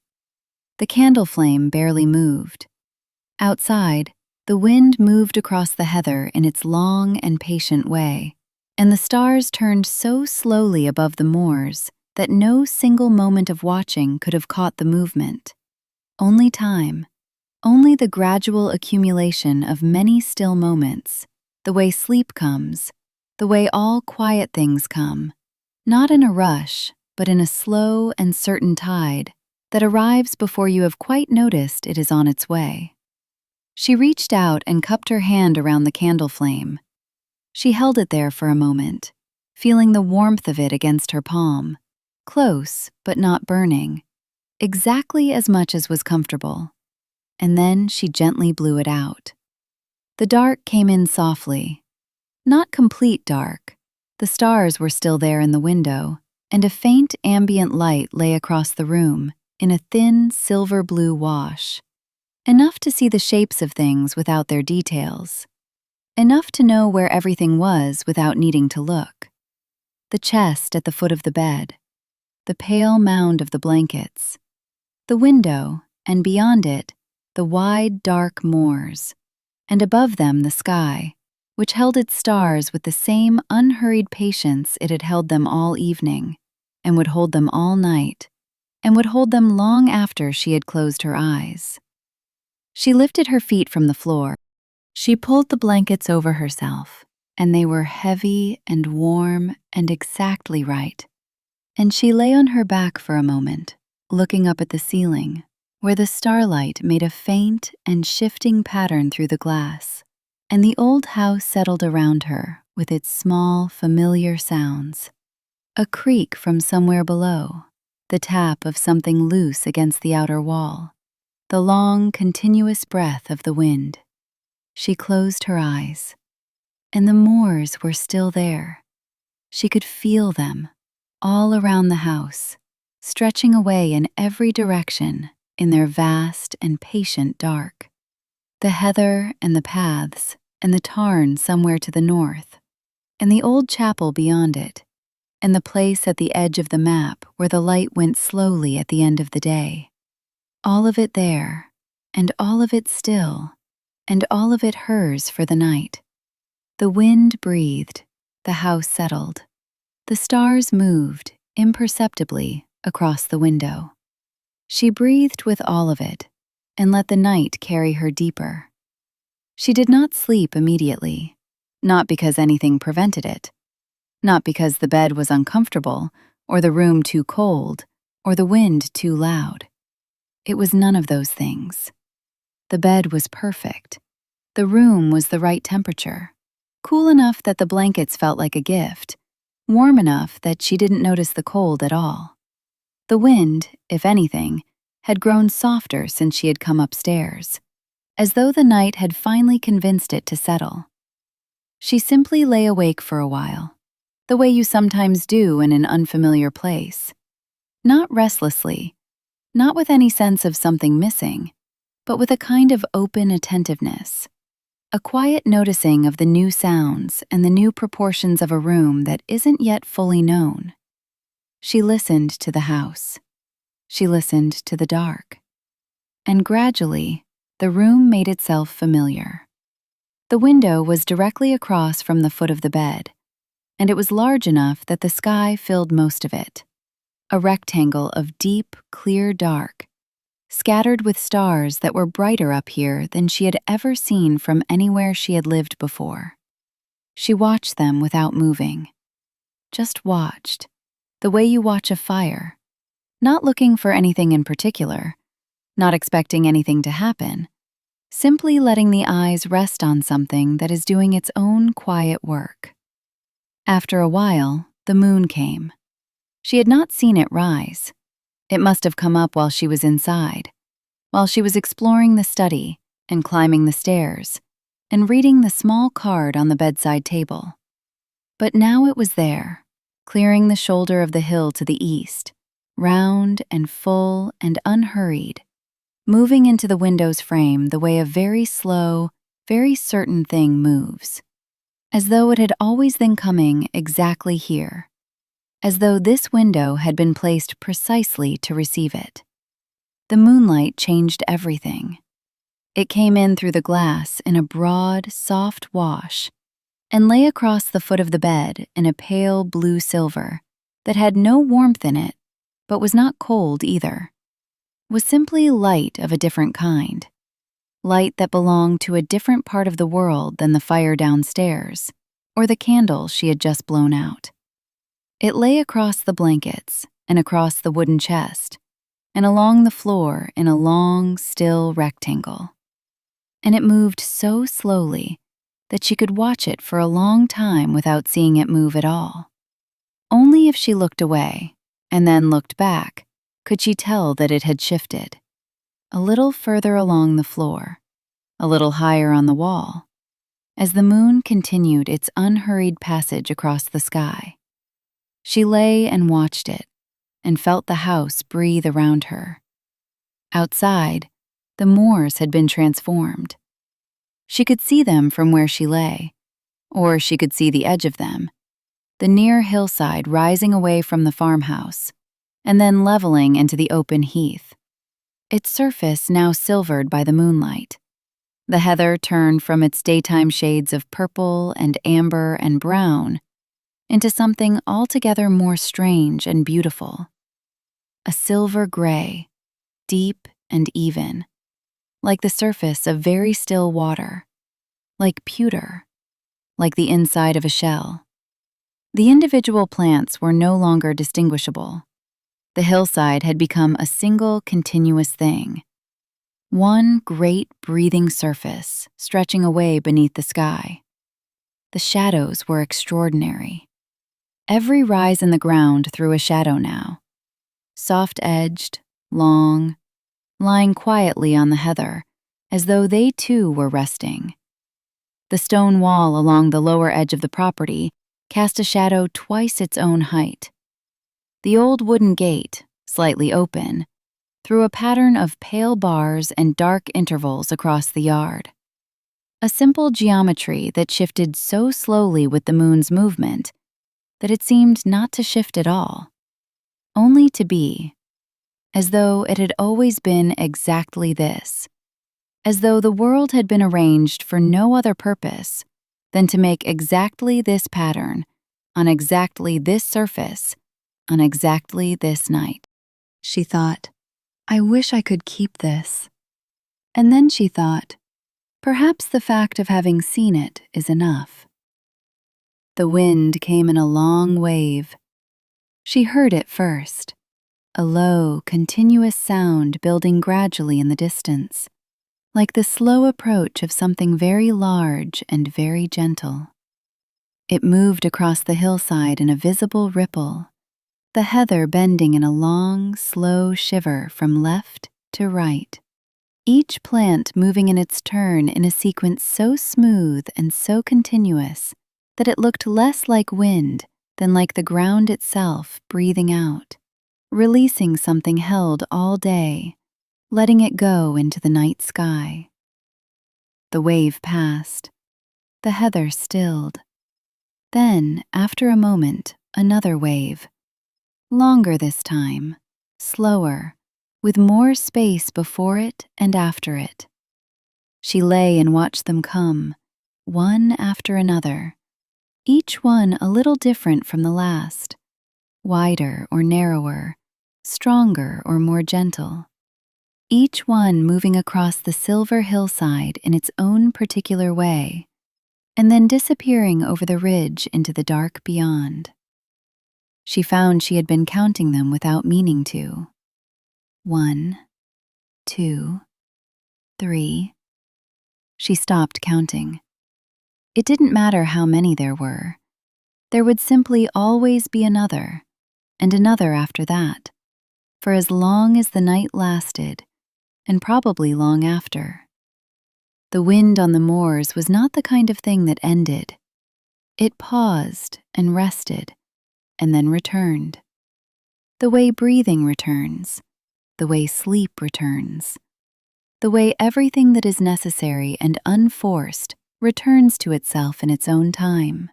The candle flame barely moved. Outside, the wind moved across the heather in its long and patient way, and the stars turned so slowly above the moors that no single moment of watching could have caught the movement. Only time, only the gradual accumulation of many still moments, the way sleep comes, the way all quiet things come, not in a rush, but in a slow and certain tide that arrives before you have quite noticed it is on its way. She reached out and cupped her hand around the candle flame. She held it there for a moment, feeling the warmth of it against her palm, close but not burning, exactly as much as was comfortable. And then she gently blew it out. The dark came in softly. Not complete dark. The stars were still there in the window, and a faint ambient light lay across the room in a thin silver-blue wash. Enough to see the shapes of things without their details. Enough to know where everything was without needing to look. The chest at the foot of the bed. The pale mound of the blankets. The window, and beyond it, the wide, dark moors. And above them the sky, which held its stars with the same unhurried patience it had held them all evening, and would hold them all night, and would hold them long after she had closed her eyes. She lifted her feet from the floor. She pulled the blankets over herself, and they were heavy and warm and exactly right. And she lay on her back for a moment, looking up at the ceiling, where the starlight made a faint and shifting pattern through the glass, and the old house settled around her with its small, familiar sounds. A creak from somewhere below, the tap of something loose against the outer wall, the long, continuous breath of the wind. She closed her eyes, and the moors were still there. She could feel them, all around the house, stretching away in every direction in their vast and patient dark. The heather and the paths and the tarn somewhere to the north, and the old chapel beyond it, and the place at the edge of the map where the light went slowly at the end of the day. All of it there, and all of it still, and all of it hers for the night. The wind breathed, the house settled. The stars moved imperceptibly across the window. She breathed with all of it and let the night carry her deeper. She did not sleep immediately, not because anything prevented it, not because the bed was uncomfortable, or the room too cold, or the wind too loud. It was none of those things. The bed was perfect. The room was the right temperature, cool enough that the blankets felt like a gift, warm enough that she didn't notice the cold at all. The wind, if anything, had grown softer since she had come upstairs, as though the night had finally convinced it to settle. She simply lay awake for a while, the way you sometimes do in an unfamiliar place. Not restlessly, not with any sense of something missing, but with a kind of open attentiveness, a quiet noticing of the new sounds and the new proportions of a room that isn't yet fully known. She listened to the house. She listened to the dark. And gradually, the room made itself familiar. The window was directly across from the foot of the bed, and it was large enough that the sky filled most of it. A rectangle of deep, clear dark, scattered with stars that were brighter up here than she had ever seen from anywhere she had lived before. She watched them without moving. Just watched, the way you watch a fire, not looking for anything in particular, not expecting anything to happen, simply letting the eyes rest on something that is doing its own quiet work. After a while, the moon came. She had not seen it rise. It must have come up while she was inside, while she was exploring the study and climbing the stairs and reading the small card on the bedside table. But now it was there, clearing the shoulder of the hill to the east, round and full and unhurried, moving into the window's frame the way a very slow, very certain thing moves, as though it had always been coming exactly here, as though this window had been placed precisely to receive it. The moonlight changed everything. It came in through the glass in a broad, soft wash and lay across the foot of the bed in a pale blue silver that had no warmth in it, but was not cold either. Was simply light of a different kind, light that belonged to a different part of the world than the fire downstairs or the candle she had just blown out. It lay across the blankets and across the wooden chest and along the floor in a long, still rectangle. And it moved so slowly that she could watch it for a long time without seeing it move at all. Only if she looked away and then looked back could she tell that it had shifted, a little further along the floor, a little higher on the wall, as the moon continued its unhurried passage across the sky. She lay and watched it, and felt the house breathe around her. Outside, the moors had been transformed. She could see them from where she lay, or she could see the edge of them, the near hillside rising away from the farmhouse, and then leveling into the open heath, its surface now silvered by the moonlight. The heather turned from its daytime shades of purple and amber and brown into something altogether more strange and beautiful. A silver gray, deep and even, like the surface of very still water, like pewter, like the inside of a shell. The individual plants were no longer distinguishable. The hillside had become a single continuous thing, one great breathing surface stretching away beneath the sky. The shadows were extraordinary. Every rise in the ground threw a shadow now, soft-edged, long, lying quietly on the heather, as though they too were resting. The stone wall along the lower edge of the property cast a shadow twice its own height. The old wooden gate, slightly open, threw a pattern of pale bars and dark intervals across the yard. A simple geometry that shifted so slowly with the moon's movement that it seemed not to shift at all, only to be, as though it had always been exactly this, as though the world had been arranged for no other purpose than to make exactly this pattern on exactly this surface, on exactly this night. She thought, I wish I could keep this. And then she thought, perhaps the fact of having seen it is enough. The wind came in a long wave. She heard it first, a low, continuous sound building gradually in the distance, like the slow approach of something very large and very gentle. It moved across the hillside in a visible ripple, the heather bending in a long, slow shiver from left to right, each plant moving in its turn in a sequence so smooth and so continuous that it looked less like wind than like the ground itself breathing out, releasing something held all day, letting it go into the night sky. The wave passed. The heather stilled. Then, after a moment, another wave. Longer this time, slower, with more space before it and after it. She lay and watched them come, one after another, each one a little different from the last, wider or narrower, stronger or more gentle, each one moving across the silver hillside in its own particular way, and then disappearing over the ridge into the dark beyond. She found she had been counting them without meaning to. 1, 2, 3. She stopped counting. It didn't matter how many there were. There would simply always be another, and another after that, for as long as the night lasted, and probably long after. The wind on the moors was not the kind of thing that ended. It paused and rested, and then returned. The way breathing returns, the way sleep returns, the way everything that is necessary and unforced returns to itself in its own time.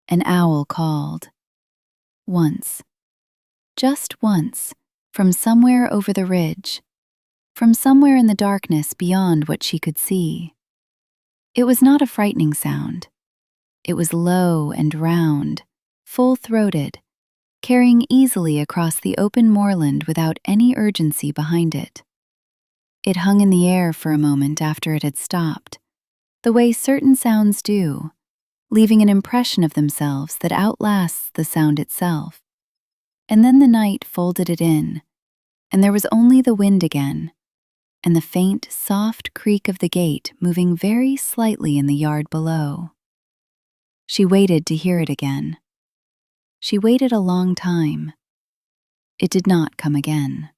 An owl called. Once. Just once, from somewhere over the ridge, from somewhere in the darkness beyond what she could see. It was not a frightening sound. It was low and round, full-throated, carrying easily across the open moorland without any urgency behind it. It hung in the air for a moment after it had stopped, the way certain sounds do, leaving an impression of themselves that outlasts the sound itself. And then the night folded it in, and there was only the wind again, and the faint, soft creak of the gate moving very slightly in the yard below. She waited to hear it again. She waited a long time. It did not come again.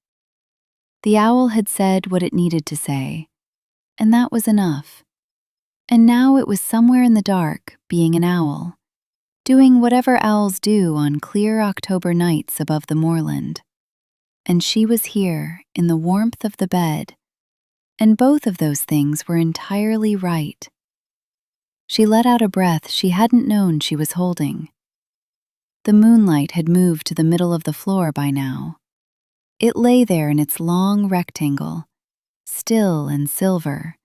The owl had said what it needed to say, and that was enough. And now it was somewhere in the dark, being an owl, doing whatever owls do on clear October nights above the moorland. And she was here, in the warmth of the bed, and both of those things were entirely right. She let out a breath she hadn't known she was holding. The moonlight had moved to the middle of the floor by now. It lay there in its long rectangle, still and silver,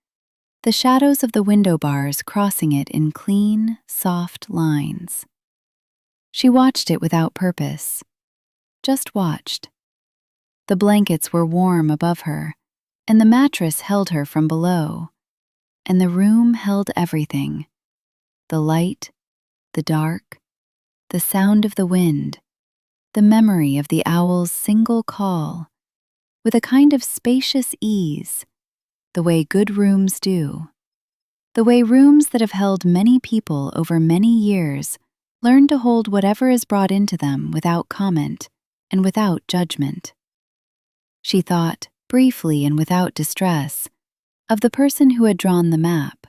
the shadows of the window bars crossing it in clean, soft lines. She watched it without purpose, just watched. The blankets were warm above her, and the mattress held her from below, and the room held everything: the light, the dark, the sound of the wind, the memory of the owl's single call, with a kind of spacious ease, the way good rooms do, the way rooms that have held many people over many years learn to hold whatever is brought into them without comment and without judgment. She thought, briefly and without distress, of the person who had drawn the map.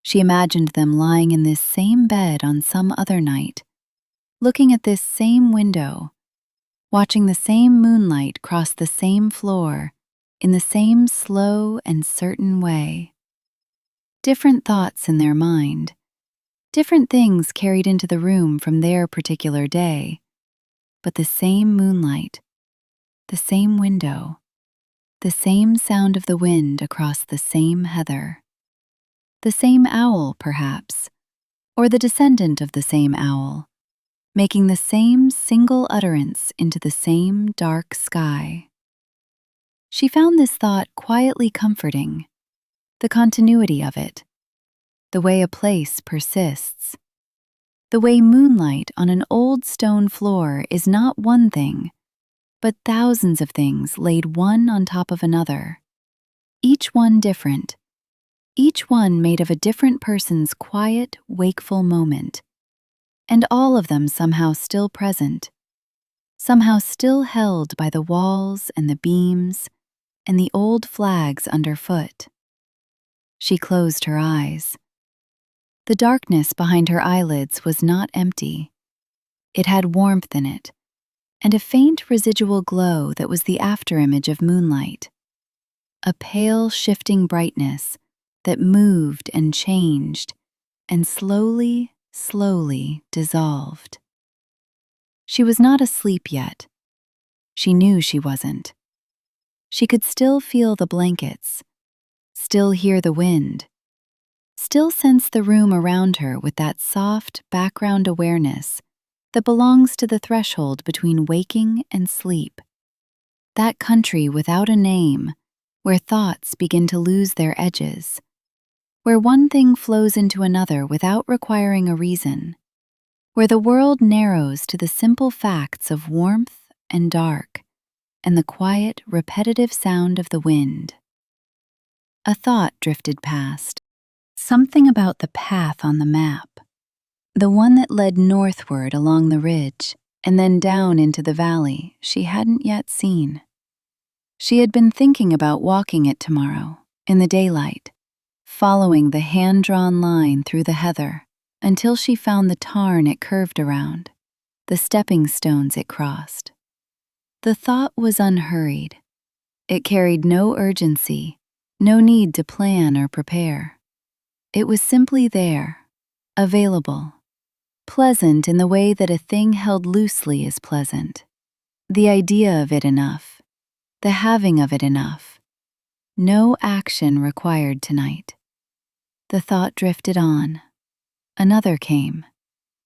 She imagined them lying in this same bed on some other night, looking at this same window, watching the same moonlight cross the same floor in the same slow and certain way. Different thoughts in their mind, different things carried into the room from their particular day, but the same moonlight, the same window, the same sound of the wind across the same heather. The same owl, perhaps, or the descendant of the same owl, making the same single utterance into the same dark sky. She found this thought quietly comforting, the continuity of it, the way a place persists, the way moonlight on an old stone floor is not one thing, but thousands of things laid one on top of another, each one different, each one made of a different person's quiet, wakeful moment, and all of them somehow still present, somehow still held by the walls and the beams and the old flags underfoot. She closed her eyes. The darkness behind her eyelids was not empty. It had warmth in it, and a faint residual glow that was the afterimage of moonlight, a pale shifting brightness that moved and changed and slowly, slowly dissolved. She was not asleep yet. She knew she wasn't. She could still feel the blankets, still hear the wind, still sense the room around her with that soft background awareness that belongs to the threshold between waking and sleep. That country without a name, where thoughts begin to lose their edges, where one thing flows into another without requiring a reason, where the world narrows to the simple facts of warmth and dark and the quiet, repetitive sound of the wind. A thought drifted past, something about the path on the map, the one that led northward along the ridge and then down into the valley she hadn't yet seen. She had been thinking about walking it tomorrow, in the daylight, following the hand-drawn line through the heather until she found the tarn it curved around, the stepping stones it crossed. The thought was unhurried. It carried no urgency, no need to plan or prepare. It was simply there, available, pleasant in the way that a thing held loosely is pleasant. The idea of it enough, the having of it enough. No action required tonight. The thought drifted on. Another came,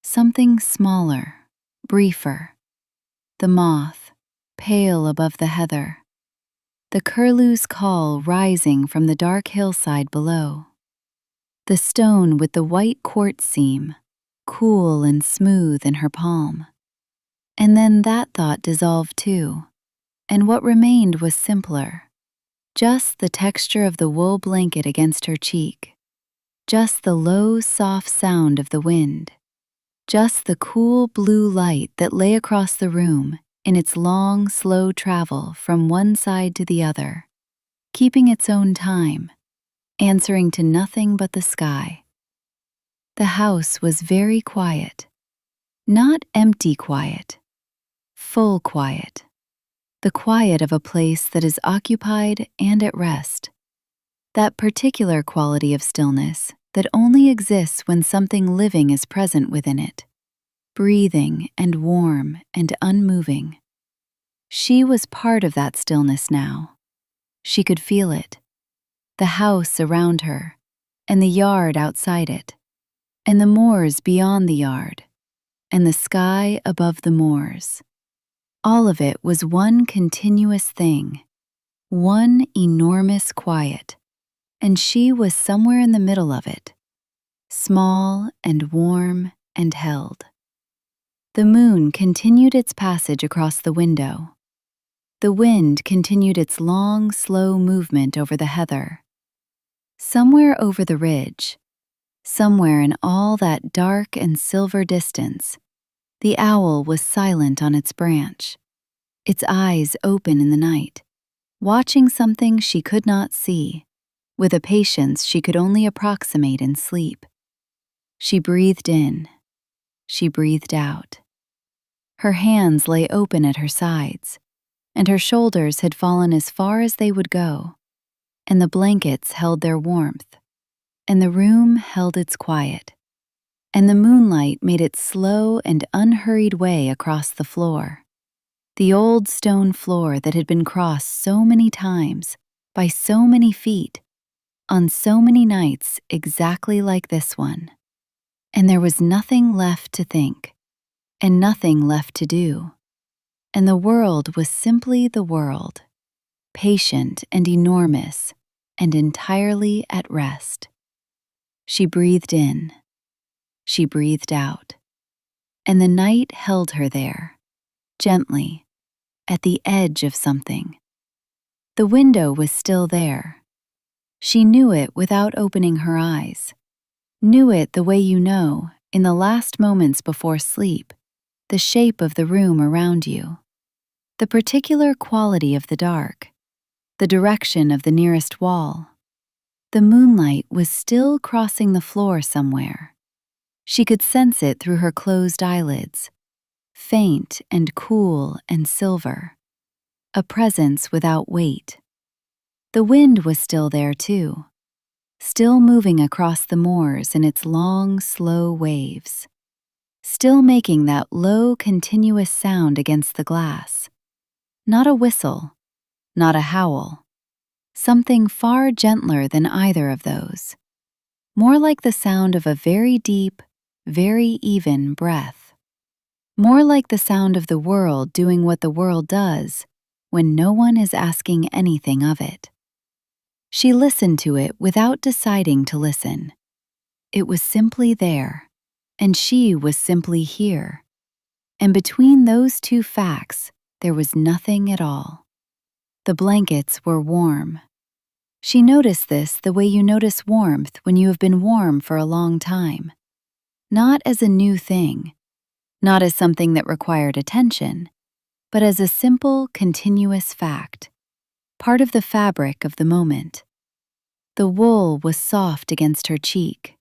something smaller, briefer. The moth, pale above the heather. The curlew's call rising from the dark hillside below. The stone with the white quartz seam, cool and smooth in her palm. And then that thought dissolved too, and what remained was simpler. Just the texture of the wool blanket against her cheek. Just the low, soft sound of the wind. Just the cool blue light that lay across the room in its long, slow travel from one side to the other, keeping its own time, answering to nothing but the sky. The house was very quiet. Not empty quiet, full quiet. The quiet of a place that is occupied and at rest. That particular quality of stillness that only exists when something living is present within it, breathing and warm and unmoving. She was part of that stillness now. She could feel it. The house around her, and the yard outside it, and the moors beyond the yard, and the sky above the moors. All of it was one continuous thing, one enormous quiet, and she was somewhere in the middle of it, small and warm and held. The moon continued its passage across the window. The wind continued its long, slow movement over the heather. Somewhere over the ridge, somewhere in all that dark and silver distance, the owl was silent on its branch, its eyes open in the night, watching something she could not see, with a patience she could only approximate in sleep. She breathed in. She breathed out. Her hands lay open at her sides, and her shoulders had fallen as far as they would go, and the blankets held their warmth, and the room held its quiet, and the moonlight made its slow and unhurried way across the floor, the old stone floor that had been crossed so many times by so many feet, on so many nights exactly like this one. And there was nothing left to think, and nothing left to do. And the world was simply the world, patient and enormous, and entirely at rest. She breathed in. She breathed out. And the night held her there, gently, at the edge of something. The window was still there. She knew it without opening her eyes. Knew it the way you know, in the last moments before sleep, the shape of the room around you, the particular quality of the dark, the direction of the nearest wall. The moonlight was still crossing the floor somewhere. She could sense it through her closed eyelids, faint and cool and silver, a presence without weight. The wind was still there too, still moving across the moors in its long, slow waves, still making that low, continuous sound against the glass. Not a whistle, not a howl, something far gentler than either of those, more like the sound of a very deep, very even breath, more like the sound of the world doing what the world does when no one is asking anything of it. She listened to it without deciding to listen. It was simply there, and she was simply here. And between those two facts, there was nothing at all. The blankets were warm. She noticed this the way you notice warmth when you have been warm for a long time. Not as a new thing, not as something that required attention, but as a simple, continuous fact, part of the fabric of the moment. The wool was soft against her cheek.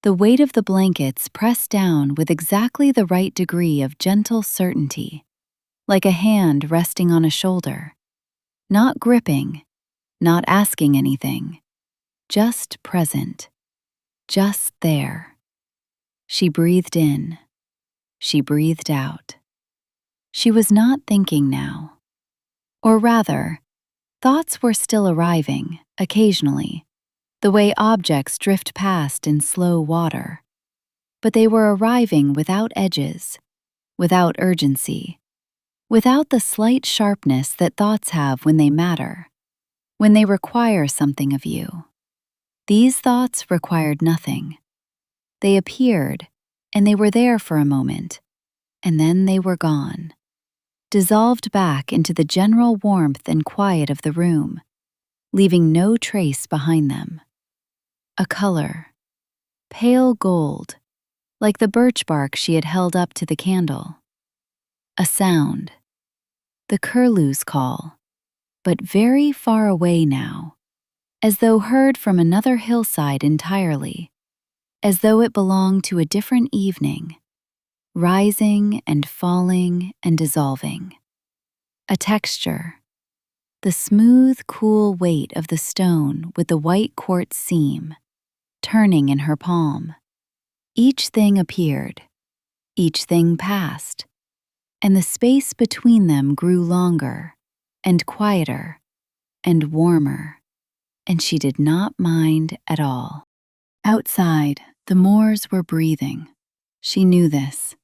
The weight of the blankets pressed down with exactly the right degree of gentle certainty, like a hand resting on a shoulder, not gripping, not asking anything, just present, just there. She breathed in. She breathed out. She was not thinking now. Or rather, thoughts were still arriving, occasionally, the way objects drift past in slow water. But they were arriving without edges, without urgency, without the slight sharpness that thoughts have when they matter, when they require something of you. These thoughts required nothing. They appeared, and they were there for a moment, and then they were gone, dissolved back into the general warmth and quiet of the room, leaving no trace behind them. A color, pale gold, like the birch bark she had held up to the candle. A sound, the curlew's call, but very far away now, as though heard from another hillside entirely, as though it belonged to a different evening, rising and falling and dissolving. A texture, the smooth, cool weight of the stone with the white quartz seam, turning in her palm. Each thing appeared, each thing passed, and the space between them grew longer and quieter and warmer, and she did not mind at all. Outside, the moors were breathing. She knew this.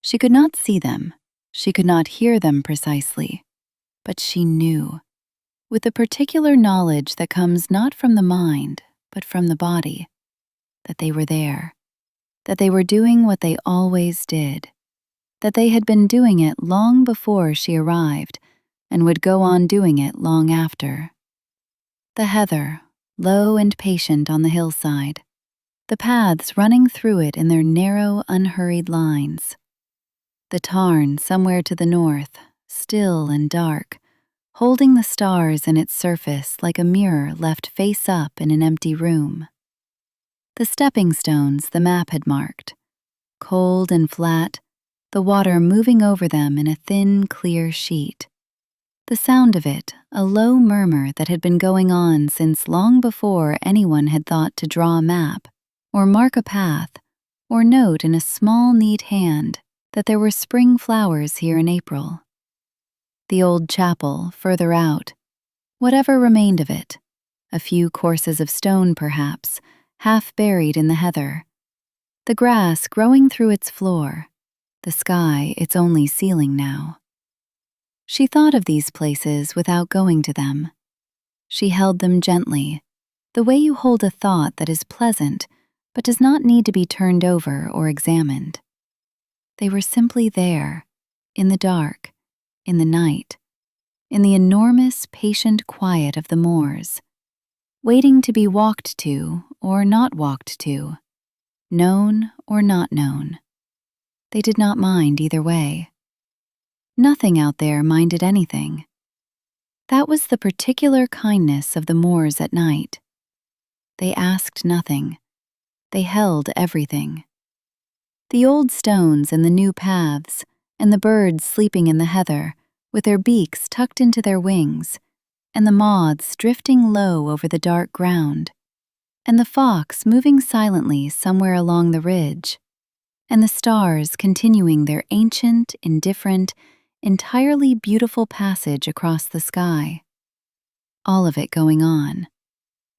She could not see them, she could not hear them precisely, but she knew, with the particular knowledge that comes not from the mind, but from the body, that they were there, that they were doing what they always did, that they had been doing it long before she arrived and would go on doing it long after. The heather, low and patient on the hillside, the paths running through it in their narrow, unhurried lines. The tarn somewhere to the north, still and dark, holding the stars in its surface like a mirror left face up in an empty room. The stepping stones the map had marked, cold and flat, the water moving over them in a thin, clear sheet. The sound of it, a low murmur that had been going on since long before anyone had thought to draw a map, or mark a path, or note in a small, neat hand that there were spring flowers here in April. The old chapel, further out, whatever remained of it, a few courses of stone perhaps, half buried in the heather. the grass growing through its floor, the sky its only ceiling now. She thought of these places without going to them. She held them gently, the way you hold a thought that is pleasant but does not need to be turned over or examined. They were simply there, in the dark, in the night, in the enormous, patient quiet of the moors, waiting to be walked to or not walked to, known or not known. They did not mind either way. Nothing out there minded anything. That was the particular kindness of the moors at night. They asked nothing. They held everything. The old stones and the new paths, and the birds sleeping in the heather, with their beaks tucked into their wings, and the moths drifting low over the dark ground, and the fox moving silently somewhere along the ridge, and the stars continuing their ancient, indifferent, entirely beautiful passage across the sky. All of it going on.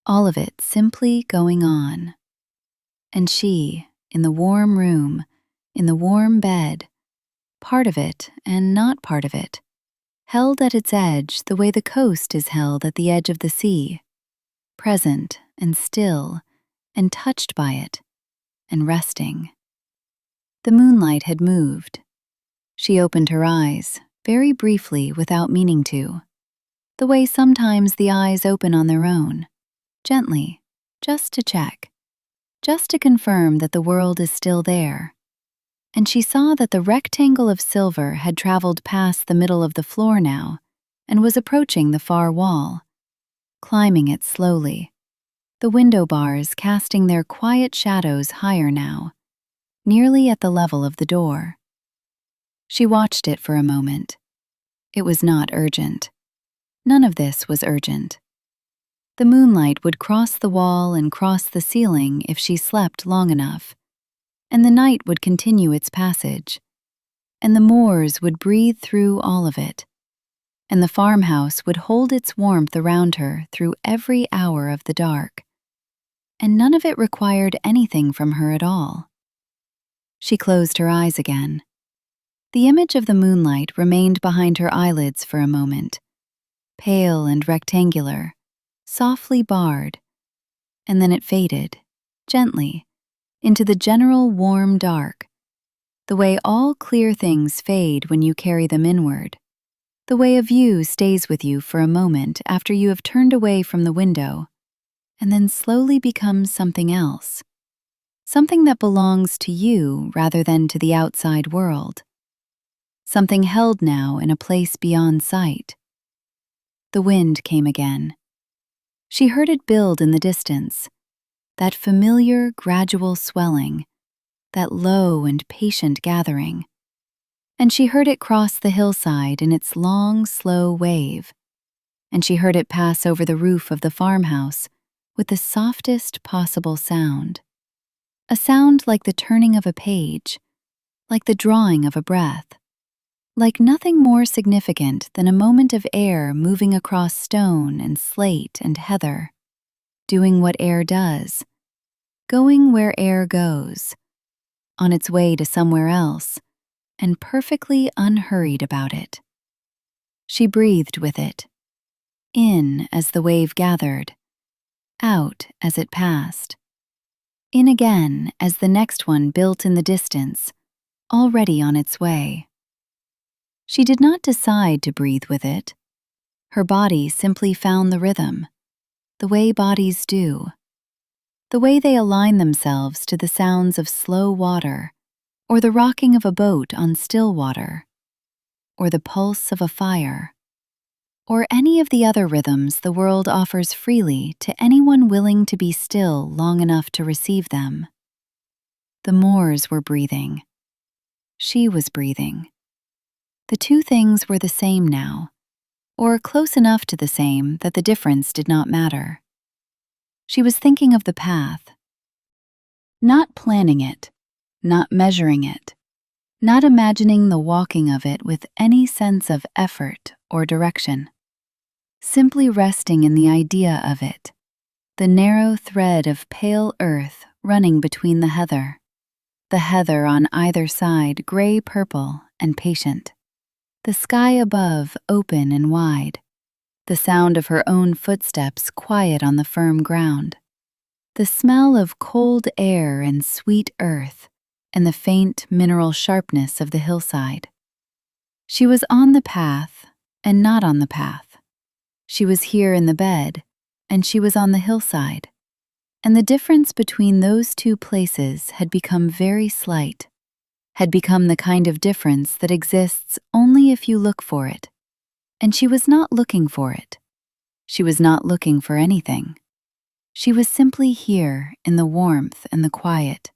All of it simply going on. And she, in the warm room, in the warm bed, part of it and not part of it, held at its edge the way the coast is held at the edge of the sea, present and still and touched by it, and resting. The moonlight had moved. She opened her eyes, very briefly without meaning to, the way sometimes the eyes open on their own, gently, just to check, just to confirm that the world is still there. And she saw that the rectangle of silver had traveled past the middle of the floor now and was approaching the far wall, climbing it slowly, the window bars casting their quiet shadows higher now, nearly at the level of the door. She watched it for a moment. It was not urgent. None of this was urgent. The moonlight would cross the wall and cross the ceiling if she slept long enough, and the night would continue its passage, and the moors would breathe through all of it, and the farmhouse would hold its warmth around her through every hour of the dark, and none of it required anything from her at all. She closed her eyes again. The image of the moonlight remained behind her eyelids for a moment, pale and rectangular, softly barred, and then it faded, gently, into the general warm dark, the way all clear things fade when you carry them inward, the way a view stays with you for a moment after you have turned away from the window, and then slowly becomes something else, something that belongs to you rather than to the outside world, something held now in a place beyond sight. The wind came again. She heard it build in the distance, that familiar, gradual swelling, that low and patient gathering. And she heard it cross the hillside in its long, slow wave, and she heard it pass over the roof of the farmhouse with the softest possible sound, a sound like the turning of a page, like the drawing of a breath, like nothing more significant than a moment of air moving across stone and slate and heather, doing what air does, going where air goes, on its way to somewhere else, and perfectly unhurried about it. She breathed with it, in as the wave gathered, out as it passed, in again as the next one built in the distance, already on its way. She did not decide to breathe with it. Her body simply found the rhythm, the way bodies do, the way they align themselves to the sounds of slow water, or the rocking of a boat on still water, or the pulse of a fire, or any of the other rhythms the world offers freely to anyone willing to be still long enough to receive them. The moors were breathing. She was breathing. The two things were the same now, or close enough to the same that the difference did not matter. She was thinking of the path, not planning it, not measuring it, not imagining the walking of it with any sense of effort or direction, simply resting in the idea of it, the narrow thread of pale earth running between the heather, the heather on either side gray-purple and patient, the sky above open and wide, the sound of her own footsteps quiet on the firm ground, the smell of cold air and sweet earth, and the faint mineral sharpness of the hillside. She was on the path and not on the path. She was here in the bed, and she was on the hillside. And the difference between those two places had become very slight, had become the kind of difference that exists only if you look for it. And she was not looking for it. She was not looking for anything. She was simply here in the warmth and the quiet,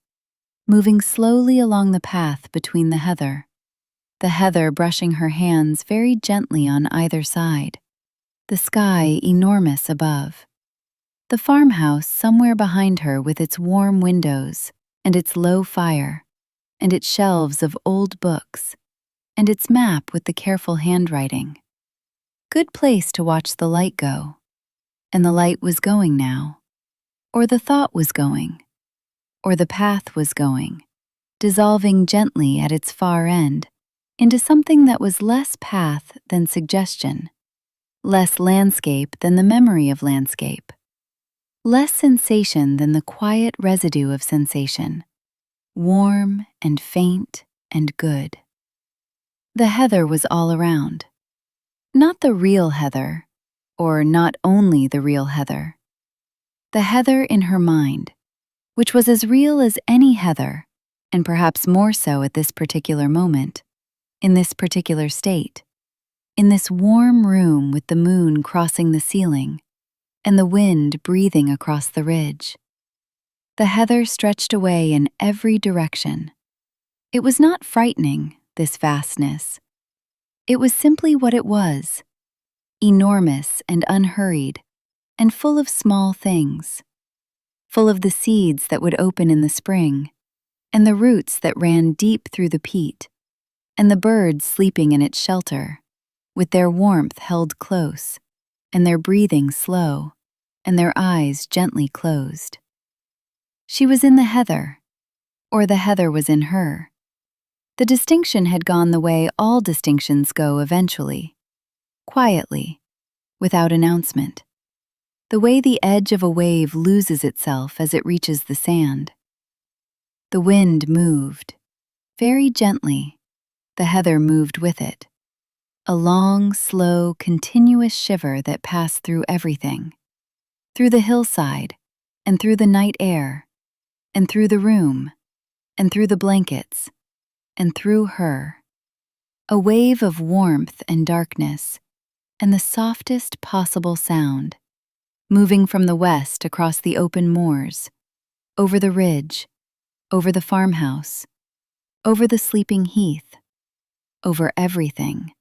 moving slowly along the path between the heather brushing her hands very gently on either side, the sky enormous above, the farmhouse somewhere behind her with its warm windows and its low fire, and its shelves of old books, and its map with the careful handwriting. Good place to watch the light go. And the light was going now, or the thought was going, or the path was going, dissolving gently at its far end into something that was less path than suggestion, less landscape than the memory of landscape, less sensation than the quiet residue of sensation, warm and faint and good. The heather was all around. Not the real heather, or not only the real heather. The heather in her mind, which was as real as any heather, and perhaps more so at this particular moment, in this particular state, in this warm room with the moon crossing the ceiling and the wind breathing across the ridge. The heather stretched away in every direction. It was not frightening, this vastness. It was simply what it was, enormous and unhurried, and full of small things, full of the seeds that would open in the spring, and the roots that ran deep through the peat, and the birds sleeping in its shelter, with their warmth held close, and their breathing slow, and their eyes gently closed. She was in the heather, or the heather was in her. The distinction had gone the way all distinctions go eventually, quietly, without announcement, the way the edge of a wave loses itself as it reaches the sand. The wind moved, very gently. The heather moved with it, a long, slow, continuous shiver that passed through everything, through the hillside, and through the night air, and through the room, and through the blankets, and through her. A wave of warmth and darkness, and the softest possible sound, moving from the west across the open moors, over the ridge, over the farmhouse, over the sleeping heath, over everything,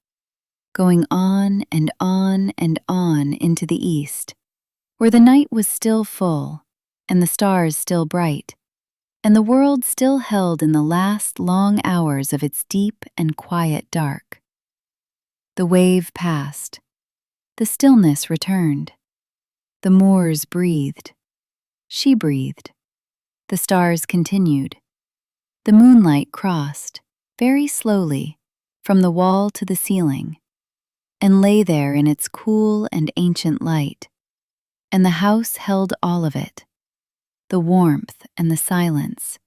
going on and on and on into the east, where the night was still full, and the stars still bright, and the world still held in the last long hours of its deep and quiet dark. The wave passed. The stillness returned. The moors breathed. She breathed. The stars continued. The moonlight crossed, very slowly, from the wall to the ceiling, and lay there in its cool and ancient light, and the house held all of it, the warmth and the silence,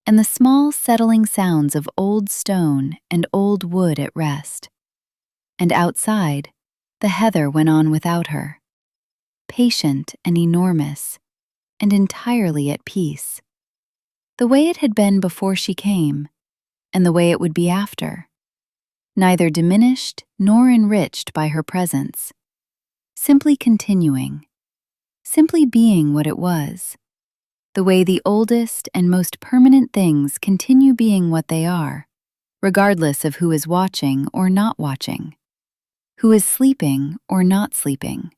and the small settling sounds of old stone and old wood at rest. And outside, the heather went on without her, patient and enormous, and entirely at peace, the way it had been before she came, and the way it would be after, neither diminished nor enriched by her presence, simply continuing, simply being what it was, the way the oldest and most permanent things continue being what they are, regardless of who is watching or not watching, who is sleeping or not sleeping,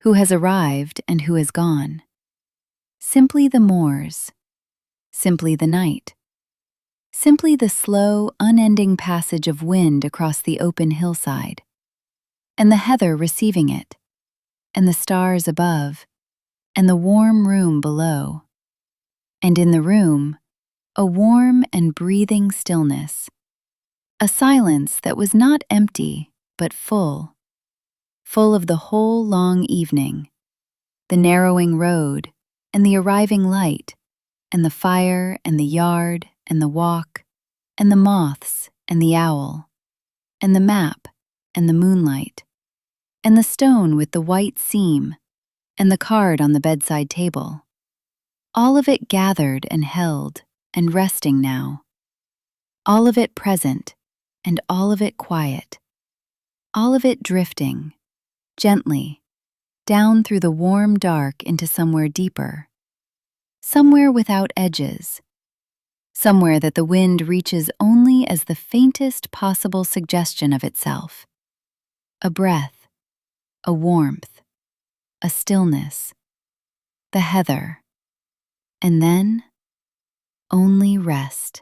who has arrived and who has gone. Simply the moors, simply the night, simply the slow, unending passage of wind across the open hillside, and the heather receiving it, and the stars above, and the warm room below. And in the room, a warm and breathing stillness, a silence that was not empty but full, full of the whole long evening, the narrowing road and the arriving light, and the fire and the yard and the walk, and the moths and the owl, and the map and the moonlight, and the stone with the white seam, and the card on the bedside table. All of it gathered and held and resting now. All of it present and all of it quiet. All of it drifting, gently, down through the warm dark into somewhere deeper. Somewhere without edges. Somewhere that the wind reaches only as the faintest possible suggestion of itself. A breath, a warmth, a stillness, the heather, and then only rest.